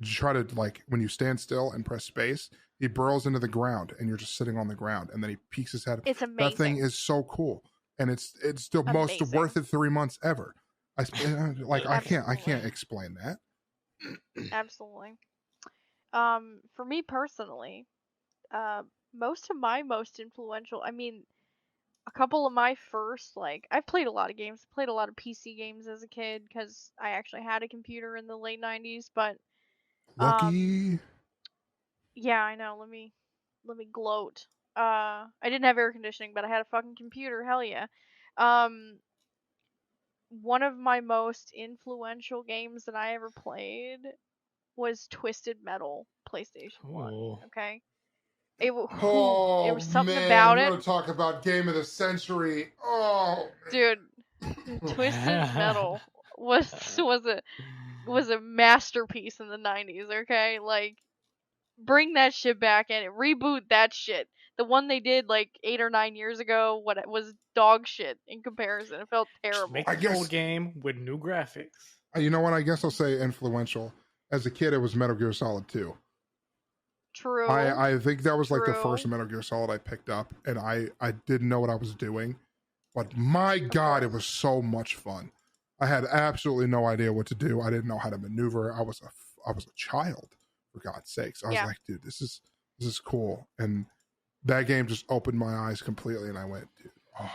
Speaker 1: try to when you stand still and press space, he burrows into the ground, and you're just sitting on the ground, and then he peeks his head.
Speaker 2: It's amazing.
Speaker 1: That thing is so cool, and it's the most worth it 3 months ever. I can't explain that.
Speaker 2: Absolutely. For me personally, most of my most influential. A couple of my first, I've played a lot of games. Played a lot of PC games as a kid because I actually had a computer in the late 90s, but...
Speaker 1: Lucky!
Speaker 2: Yeah, I know. Let me gloat. I didn't have air conditioning, but I had a fucking computer. Hell yeah. One of my most influential games that I ever played was Twisted Metal PlayStation 1. Okay? It was something about it.
Speaker 1: We're gonna talk about game of the century. Oh,
Speaker 2: dude, Twisted Metal was a masterpiece in the 90s. Okay, bring that shit back and reboot that shit. The one they did 8 or 9 years ago, it was dog shit in comparison. It felt terrible.
Speaker 3: Make the old game with new graphics.
Speaker 1: You know what? I guess I'll say influential. As a kid, it was Metal Gear Solid 2.
Speaker 2: True.
Speaker 1: I think that was the first Metal Gear Solid I picked up, and I didn't know what I was doing, but my God, it was so much fun. I had absolutely no idea what to do. I didn't know how to maneuver. I was a child, for God's sakes. I was like, dude, this is cool. And that game just opened my eyes completely, and I went, dude, oh.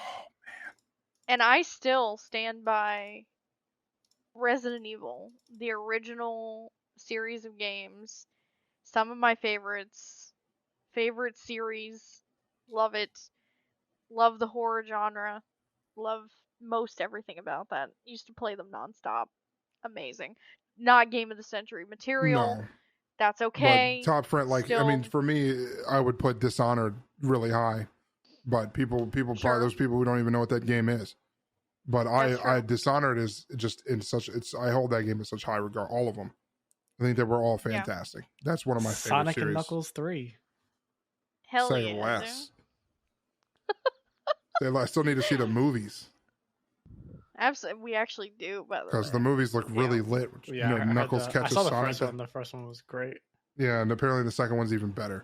Speaker 2: And I still stand by Resident Evil, the original series of games. Some of my favorites. Favorite series. Love it. Love the horror genre. Love most everything about that. Used to play them nonstop. Amazing. Not game of the century material.
Speaker 1: No.
Speaker 2: That's okay.
Speaker 1: But top friend, like,
Speaker 2: Still...
Speaker 1: I mean, for me, I would put Dishonored really high. But people
Speaker 2: Sure.
Speaker 1: probably, those people who don't even know what that game is. But I Dishonored is just in such, I hold that game in such high regard. All of them. I think they were all fantastic. Yeah. That's one of my favorite
Speaker 3: Sonic
Speaker 1: series.
Speaker 3: and Knuckles 3.
Speaker 2: Hell
Speaker 1: Say
Speaker 2: yeah.
Speaker 1: less. I still need to see the movies.
Speaker 2: Absolutely, we actually do, by the way.
Speaker 1: Because the movies look really lit.
Speaker 3: Yeah,
Speaker 1: you know, Knuckles catches Sonic.
Speaker 3: I saw the first one. The first one was great.
Speaker 1: Yeah, and apparently the second one's even better.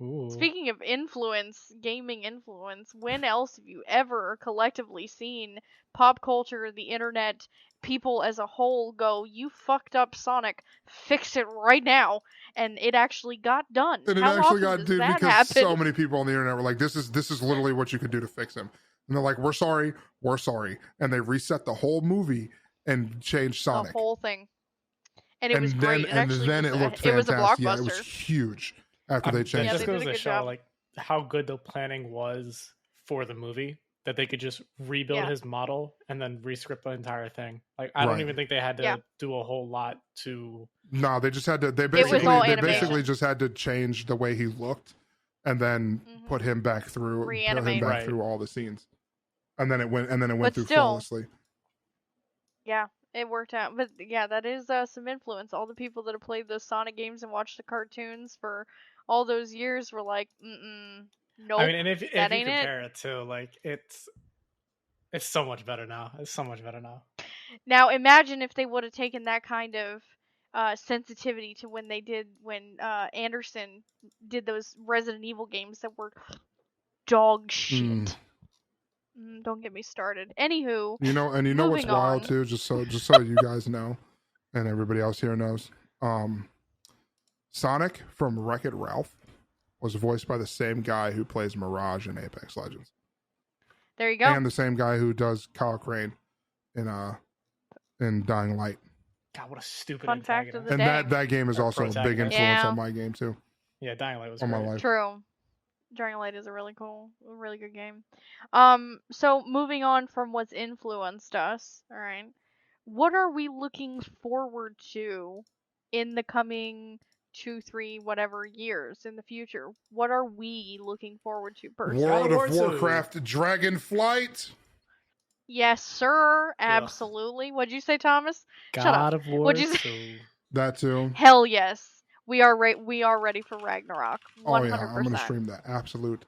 Speaker 3: Ooh.
Speaker 2: Speaking of influence, gaming influence, when else have you ever collectively seen pop culture, the internet, people as a whole go, you fucked up Sonic, fix it right now, and it actually got done?
Speaker 1: And it
Speaker 2: How
Speaker 1: actually
Speaker 2: often
Speaker 1: got
Speaker 2: does that
Speaker 1: because
Speaker 2: happen?
Speaker 1: so many people on the internet were like, this is literally what you could do to fix him. And they're like, we're sorry. And they reset the whole movie and changed Sonic.
Speaker 2: The whole thing. And it was great.
Speaker 1: And then it looked fantastic. It was a blockbuster. Yeah, it was huge after they changed it.
Speaker 3: Just goes to show like how good the planning was for the movie, that they could just rebuild his model and then rescript the entire thing. Like I don't even think they had to do a whole lot to.
Speaker 1: No, they just had to. They basically just had to change the way he looked, and then put him back through, through all the scenes, and then it went through flawlessly.
Speaker 2: Yeah. It worked out, but yeah, that is some influence. All the people that have played those Sonic games and watched the cartoons for all those years were like, nope.
Speaker 3: I mean, and if you compare it to, like, it's so much better now. It's so much better now.
Speaker 2: Now, imagine if they would have taken that kind of sensitivity to when Anderson did those Resident Evil games that were dog shit. Don't get me started. Anywho,
Speaker 1: you know what's wild too, just so you guys know, and everybody else here knows. Sonic from Wreck-It Ralph was voiced by the same guy who plays Mirage in Apex Legends.
Speaker 2: There you go.
Speaker 1: And the same guy who does Kyle Crane in Dying Light.
Speaker 3: God, what a stupid
Speaker 2: fun fact of the
Speaker 1: day.
Speaker 2: And
Speaker 1: that game is also a big influence on my game too.
Speaker 3: Yeah, Dying Light was
Speaker 1: on
Speaker 3: great.
Speaker 1: my life.
Speaker 2: True. Dying Light is a really good game. So moving on from what's influenced us, all right, what are we looking forward to in the coming 2, 3, whatever years in the future? What are we looking forward to personally?
Speaker 1: World of Warcraft Dragonflight.
Speaker 2: Yes, sir. Absolutely. What'd you say, Thomas?
Speaker 3: God of War.
Speaker 2: What'd you say?
Speaker 1: That too.
Speaker 2: Hell yes. We are ready for Ragnarok. 100%.
Speaker 1: Oh yeah, I'm gonna stream the absolute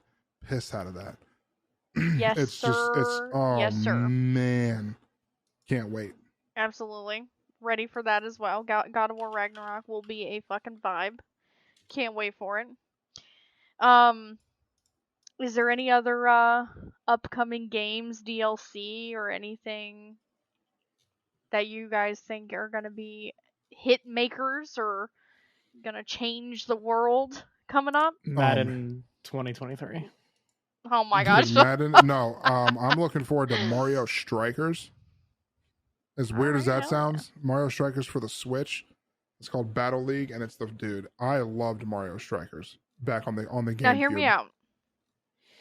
Speaker 1: piss out of that.
Speaker 2: Yes,
Speaker 1: it's
Speaker 2: sir. Yes, sir.
Speaker 1: Man, can't wait.
Speaker 2: Absolutely, ready for that as well. God of War Ragnarok will be a fucking vibe. Can't wait for it. Is there any other upcoming games, DLC, or anything that you guys think are gonna be hit makers or gonna change the world coming up?
Speaker 3: Madden 2023.
Speaker 2: Oh my gosh.
Speaker 1: Madden? No. I'm looking forward to Mario Strikers. As weird as that sounds, Mario Strikers for the Switch. It's called Battle League, and it's I loved Mario Strikers back on the GameCube.
Speaker 2: Now hear me out.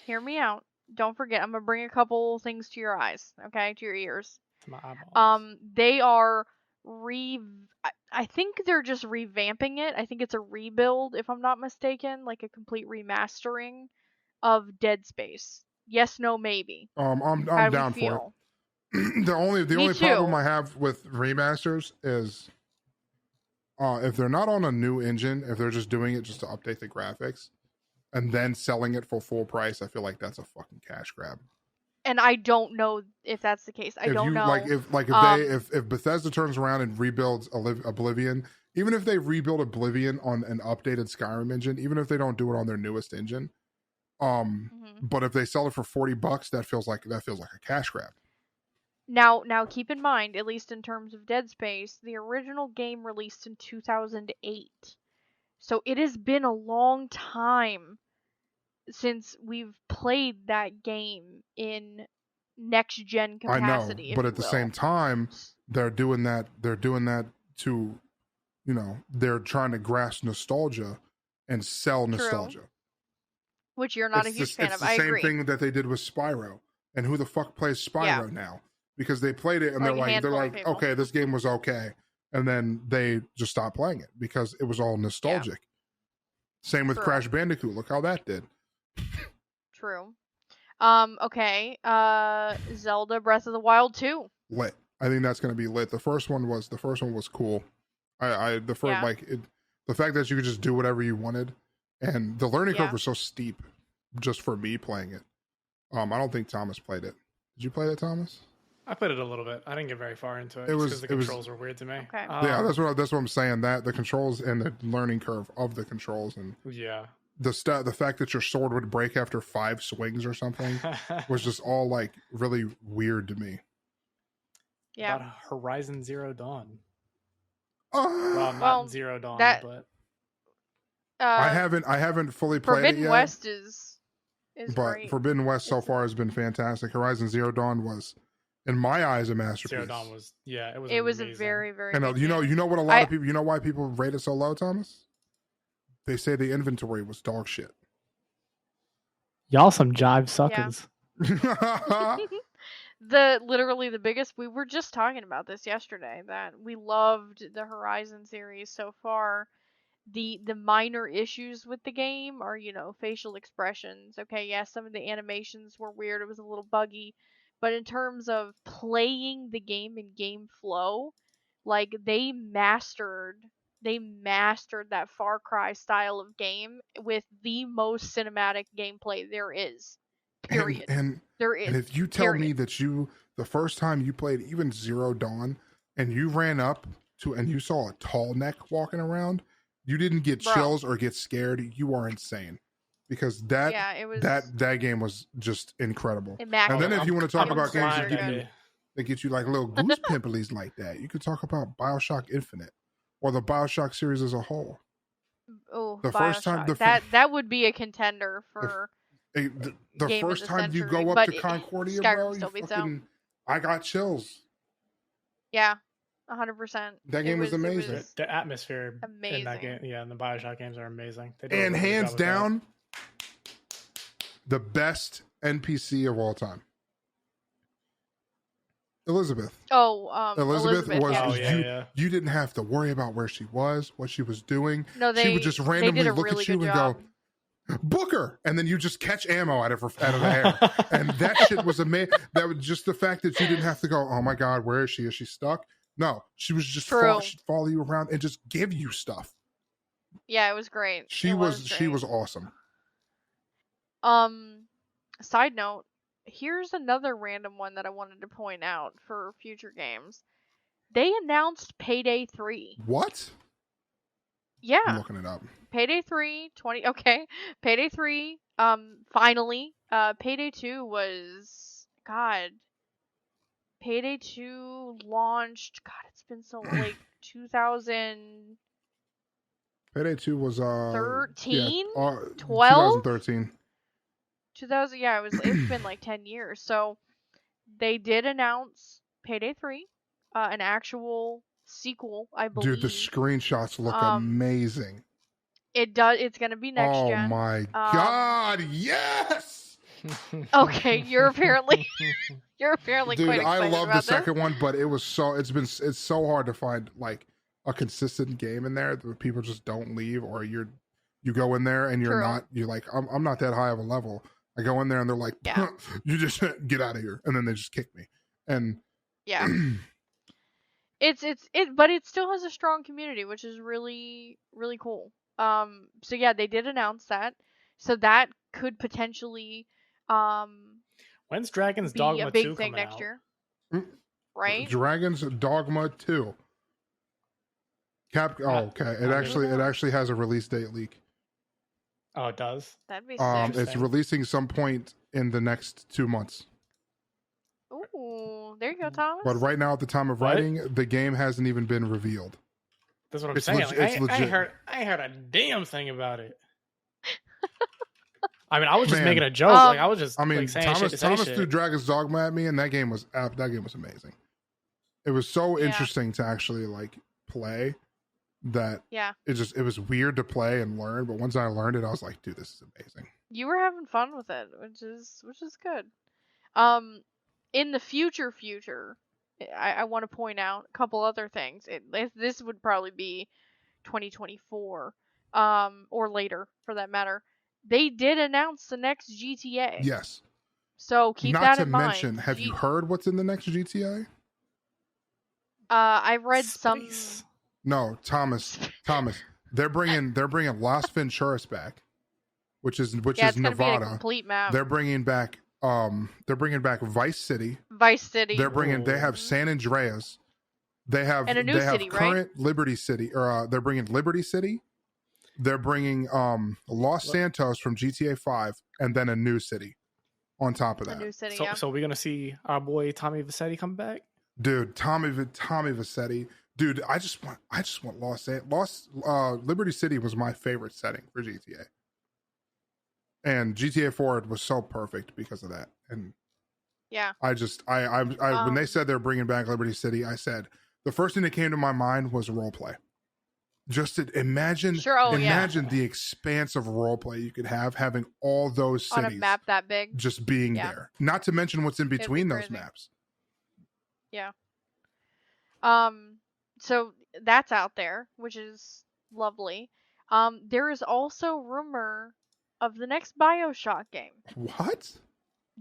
Speaker 2: Hear me out. Don't forget, I'm gonna bring a couple things to your eyes, okay, to your ears.
Speaker 3: My eyeballs.
Speaker 2: They are I think they're just revamping it. I think it's a rebuild, if I'm not mistaken, like a complete remastering of Dead Space. Yes, no, maybe.
Speaker 1: I'm down for it. the only problem I have with remasters is if they're not on a new engine, if they're just doing it just to update the graphics and then selling it for full price, I feel like that's a fucking cash grab.
Speaker 2: And I don't know if that's the case. I don't know.
Speaker 1: If Bethesda turns around and rebuilds Oblivion, even if they rebuild Oblivion on an updated Skyrim engine, even if they don't do it on their newest engine, but if they sell it for $40, that feels like a cash grab.
Speaker 2: Now keep in mind, at least in terms of Dead Space, the original game released in 2008. So it has been a long time since we've played that game in next gen capacity.
Speaker 1: I know, but at the same time, they're doing that. They're doing that to, they're trying to grasp nostalgia and sell nostalgia.
Speaker 2: Which you're not a huge fan of. I agree.
Speaker 1: It's the same thing that they did with Spyro. And who the fuck plays Spyro now? Because they played it and they're like, okay, this game was okay. And then they just stopped playing it because it was all nostalgic. Yeah. Same with Crash Bandicoot. Look how that did.
Speaker 2: True. Okay. Zelda Breath of the Wild 2.
Speaker 1: Lit. I think that's going to be lit. The first one was cool. The fact that you could just do whatever you wanted, and the learning curve was so steep just for me playing it. I don't think Thomas played it. Did you play that, Thomas?
Speaker 3: I played it a little bit. I didn't get very far into it because the controls were weird to me.
Speaker 2: Okay.
Speaker 1: Yeah, that's what I'm saying. That the controls and the learning curve of the controls and the fact that your sword would break after 5 swings or something was just all like really weird to me.
Speaker 2: Yeah.
Speaker 3: About Horizon Zero Dawn. Well, not Zero Dawn, but
Speaker 1: I haven't fully played
Speaker 2: Forbidden
Speaker 1: it yet.
Speaker 2: West is
Speaker 1: but
Speaker 2: great.
Speaker 1: Forbidden West so far has been fantastic. Horizon Zero Dawn was, in my eyes, a masterpiece.
Speaker 3: Zero Dawn was
Speaker 2: it was a very, very
Speaker 1: and
Speaker 2: good
Speaker 1: you know what a lot of people, you know why people rate it so low, Thomas? They say the inventory was dog shit.
Speaker 3: Y'all some jive suckers.
Speaker 2: Yeah. Literally the biggest, we were just talking about this yesterday, that we loved the Horizon series so far. The minor issues with the game are, facial expressions. Okay, yeah, some of the animations were weird, it was a little buggy, but in terms of playing the game and game flow, like they mastered that Far Cry style of game with the most cinematic gameplay there is. Period.
Speaker 1: And
Speaker 2: there is.
Speaker 1: And if you tell me that the first time you played even Zero Dawn and you ran up to and you saw a tall neck walking around, you didn't get chills or get scared, you are insane. Because that game was just incredible.
Speaker 2: Immaculate.
Speaker 1: And then if you want to talk about games that get you like little goose pimples like that, you could talk about Bioshock Infinite or the Bioshock series as a whole.
Speaker 2: Oh,
Speaker 1: the first time
Speaker 2: that would be a contender for
Speaker 1: the first time you go up to Concordia, bro, I got chills.
Speaker 2: Yeah, 100%.
Speaker 1: That game was amazing.
Speaker 3: The atmosphere in that game, and the Bioshock games are amazing.
Speaker 1: And hands down, the best NPC of all time. Elizabeth. Elizabeth was you didn't have to worry about where she was, what she was doing.
Speaker 2: No,
Speaker 1: she would just randomly look at you and go, Booker, and then you just catch ammo out of the air, and that shit was amazing. That was just the fact that you didn't have to go, oh my god, where is she? Is she stuck? No, she was just she'd follow you around and just give you stuff.
Speaker 2: Yeah, it was great.
Speaker 1: She was awesome.
Speaker 2: Side note, here's another random one that I wanted to point out for future games. They announced Payday 3.
Speaker 1: What?
Speaker 2: Yeah.
Speaker 1: I'm looking it up.
Speaker 2: Payday 3, okay. Payday 3, finally. Payday 2 was, Payday 2 launched, it's been so, 2000...
Speaker 1: Payday 2 was,
Speaker 2: 13? 12?
Speaker 1: 2013.
Speaker 2: 2000, yeah, it's been 10 years. So, they did announce Payday 3, an actual sequel, I believe.
Speaker 1: Dude, the screenshots look amazing.
Speaker 2: It does. It's gonna be next gen.
Speaker 1: Oh my god! Yes.
Speaker 2: Okay, you're apparently quite excited.
Speaker 1: Dude, I love the second
Speaker 2: one,
Speaker 1: but it's so hard to find a consistent game in there that people just don't leave, or you go in there and you're like, I'm not that high of a level. I go in there and they're like, you just get out of here, and then they just kick me. And
Speaker 2: yeah. But it still has a strong community, which is really, really cool. So yeah, they did announce that. So that could potentially
Speaker 3: when's Dragon's Dogma 2
Speaker 2: a big thing
Speaker 3: coming
Speaker 2: next
Speaker 3: out?
Speaker 2: year. Right?
Speaker 1: Dragon's Dogma 2. Okay. It actually has a release date leak.
Speaker 3: Oh, it does?
Speaker 2: That'd be sick.
Speaker 1: It's releasing some point in the next 2 months.
Speaker 2: Ooh, there you go, Thomas.
Speaker 1: But right now, at the time of writing, the game hasn't even been revealed.
Speaker 3: That's what I'm saying.
Speaker 1: It's legit.
Speaker 3: I heard a damn thing about it. I mean, I was just
Speaker 1: Man.
Speaker 3: making a joke. Like I was just
Speaker 1: saying
Speaker 3: shit to say
Speaker 1: Thomas
Speaker 3: shit.
Speaker 1: threw Dragon's Dogma at me, and that game was amazing. It was so interesting to actually like play that it was weird to play and learn, but once I learned it, I was like, dude, this is amazing.
Speaker 2: You were having fun with it, which is good. In the future, I want to point out a couple other things. This would probably be 2024, or later for that matter. They did announce the next GTA.
Speaker 1: Yes.
Speaker 2: So keep that in mind.
Speaker 1: Not to mention, have you heard what's in the next GTA?
Speaker 2: I've read
Speaker 3: Space.
Speaker 2: some.
Speaker 1: No, Thomas. They're bringing Las Venturas back, which is Nevada.
Speaker 2: Be a complete map.
Speaker 1: They're bringing back Vice City. They have San Andreas. They have
Speaker 2: and a new city,
Speaker 1: current
Speaker 2: right?
Speaker 1: Liberty City, or they're bringing Liberty City. They're bringing Los Santos from GTA 5, and then a new city on top of that.
Speaker 2: A new city,
Speaker 3: so we're gonna see our boy Tommy Vassetti come back.
Speaker 1: Dude, Tommy Vassetti. Dude, I just want Liberty City was my favorite setting for GTA. And GTA 4 was so perfect because of that. And
Speaker 2: yeah.
Speaker 1: When they said they're bringing back Liberty City, I said the first thing that came to my mind was roleplay. Just to imagine the expanse of roleplay you could have having all those cities
Speaker 2: on a map that big,
Speaker 1: just being there. Not to mention what's in between those maps.
Speaker 2: Yeah. So that's out there, which is lovely. There is also rumor of the next Bioshock game.
Speaker 1: What?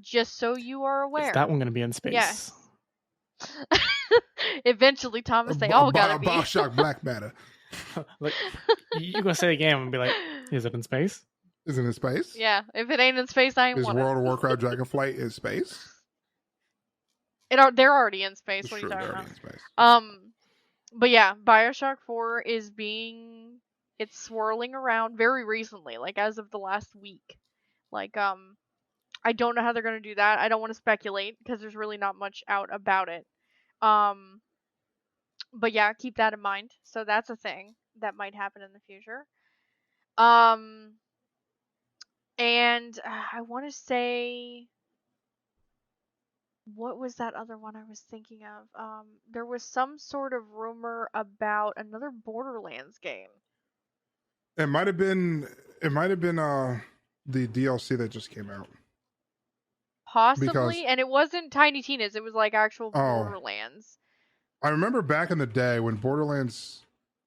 Speaker 2: Just so you are aware.
Speaker 3: Is that one going to be in space?
Speaker 2: Yes. Eventually, Thomas, they all gotta be.
Speaker 1: Bioshock Black Matter.
Speaker 3: Like, you're going to say a game and be like, is it in space?
Speaker 1: Is it in space?
Speaker 2: Yeah. If it ain't in space, I ain't want it.
Speaker 1: Is World of Warcraft Dragonflight in space?
Speaker 2: They're already in space. What are you talking about? But yeah, Bioshock 4 it's swirling around very recently, like as of the last week. Like, I don't know how they're gonna do that. I don't want to speculate because there's really not much out about it. But yeah, keep that in mind. So that's a thing that might happen in the future. And I want to say, what was that other one I was thinking of? There was some sort of rumor about another Borderlands game.
Speaker 1: It might have been the DLC that just came out.
Speaker 2: Possibly, and it wasn't Tiny Tina's. It was like actual Borderlands.
Speaker 1: I remember back in the day when Borderlands,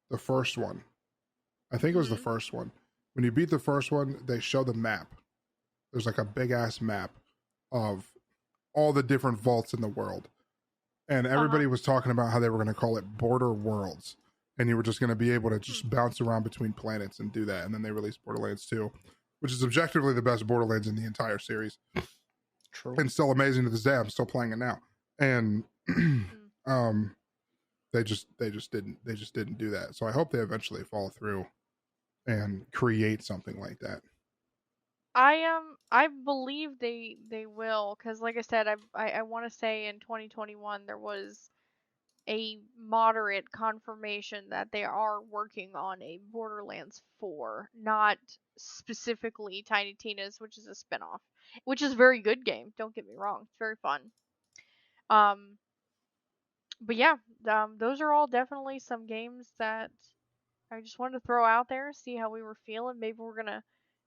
Speaker 1: the first one, I think it was the first one. When you beat the first one, they show the map. There's like a big ass map of all the different vaults in the world. And everybody was talking about how they were going to call it Border Worlds. And you were just going to be able to just bounce around between planets and do that. And then they released Borderlands 2, which is objectively the best Borderlands in the entire series.
Speaker 3: True.
Speaker 1: And still amazing to this day. I'm still playing it now. And they just didn't do that. So I hope they eventually follow through and create something like that.
Speaker 2: I believe they will, because like I said, I want to say in 2021 there was a moderate confirmation that they are working on a Borderlands 4, not specifically Tiny Tina's, which is a spinoff, which is a very good game. Don't get me wrong, it's very fun. But yeah, those are all definitely some games that I just wanted to throw out there, see how we were feeling. Maybe we're gonna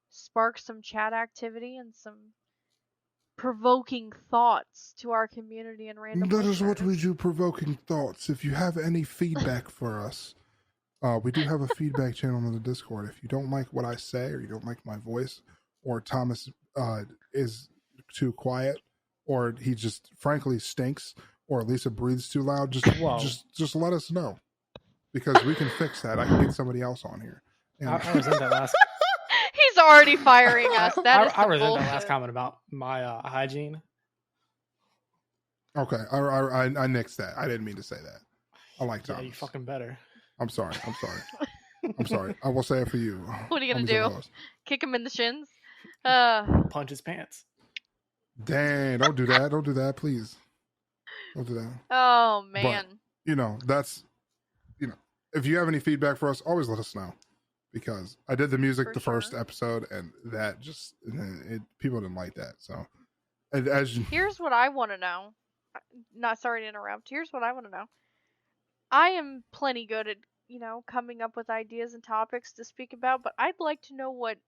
Speaker 2: spark some chat activity and some provoking thoughts to our community and random
Speaker 1: That
Speaker 2: listeners.
Speaker 1: is what we do, provoking thoughts. If you have any feedback for us, we do have a feedback channel on the Discord. If you don't like what I say, or you don't like my voice, or Thomas is too quiet, or he just frankly stinks, or Lisa breathes too loud, just let us know, because we can fix that. I can get somebody else on here. And
Speaker 3: I resent that last.
Speaker 2: He's already firing us.
Speaker 3: I resent that last comment about my hygiene.
Speaker 1: Okay, I nixed that. I didn't mean to say that. I like Thomas.
Speaker 3: Yeah, you fucking better.
Speaker 1: I'm sorry. I'm sorry. I will say it for you.
Speaker 2: What are you gonna do? Kick him in the shins?
Speaker 3: Punch his pants.
Speaker 1: Dang! Don't do that. Don't do that, please. Don't do that.
Speaker 2: Oh man.
Speaker 1: But, that's if you have any feedback for us, always let us know, because I did the music
Speaker 2: For
Speaker 1: the first
Speaker 2: sure.
Speaker 1: episode, and that just people didn't like that. So,
Speaker 2: here's what I want to know. Not sorry to interrupt. Here's what I want to know. I am plenty good at coming up with ideas and topics to speak about, but I'd like to know what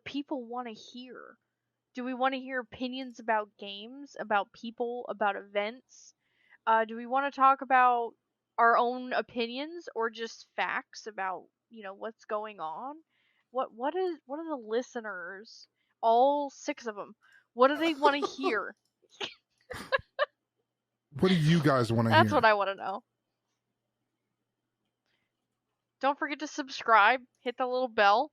Speaker 2: people want to hear. Do we want to hear opinions about games, about people, about events? Do we want to talk about our own opinions or just facts about what's going on? What are the listeners, all 6 of them, what do they want to hear?
Speaker 1: what do you guys want to hear?
Speaker 2: That's what I want to know. Don't forget to subscribe, hit the little bell.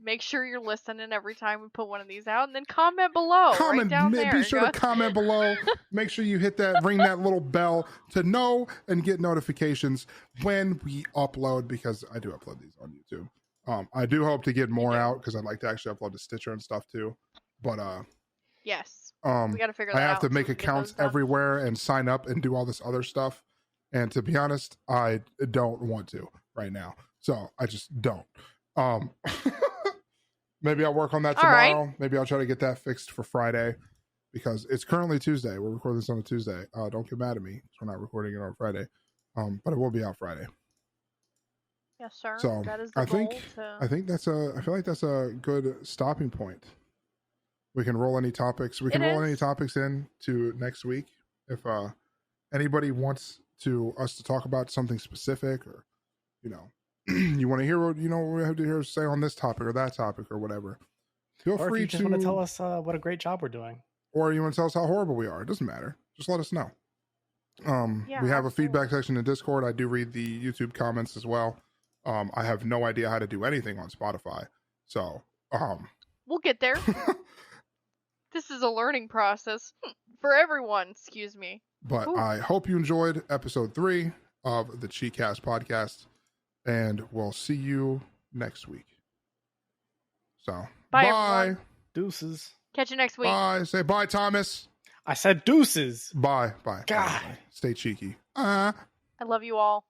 Speaker 2: Make sure you're listening every time we put one of these out, and then comment below. Right down there.
Speaker 1: Be sure to comment below. Make sure you hit that, ring that little bell to know and get notifications when we upload, because I do upload these on YouTube. I do hope to get more out, because I'd like to actually upload to Stitcher and stuff too. But
Speaker 2: yes, we got to figure that out.
Speaker 1: I have to make accounts everywhere and sign up and do all this other stuff. And to be honest, I don't want to right now. So I just don't. Maybe I'll work on that tomorrow. Right. Maybe I'll try to get that fixed for Friday, because it's currently Tuesday. We're recording this on a Tuesday. Don't get mad at me. We're not recording it on Friday. But it will be out Friday.
Speaker 2: Yes, sir.
Speaker 1: So
Speaker 2: that is the
Speaker 1: I
Speaker 2: goal
Speaker 1: think I feel like that's a good stopping point. We can roll any topics. We can roll any topics in to next week. If anybody wants us to talk about something specific, or you want to hear what we have to hear say on this topic or that topic or whatever, feel free to. Or if you
Speaker 3: just want to tell us what a great job we're doing,
Speaker 1: or you want to tell us how horrible we are, it doesn't matter. Just let us know. We have a feedback section in Discord. I do read the YouTube comments as well. I have no idea how to do anything on Spotify, so
Speaker 2: we'll get there. This is a learning process for everyone. Excuse me.
Speaker 1: But I hope you enjoyed episode 3 of the CheekCast podcast, and we'll see you next week. So bye.
Speaker 3: Deuces.
Speaker 2: Catch you next week.
Speaker 1: Bye. Say bye, Thomas.
Speaker 3: I said deuces.
Speaker 1: Bye.
Speaker 3: God.
Speaker 1: Stay cheeky.
Speaker 2: I love you all.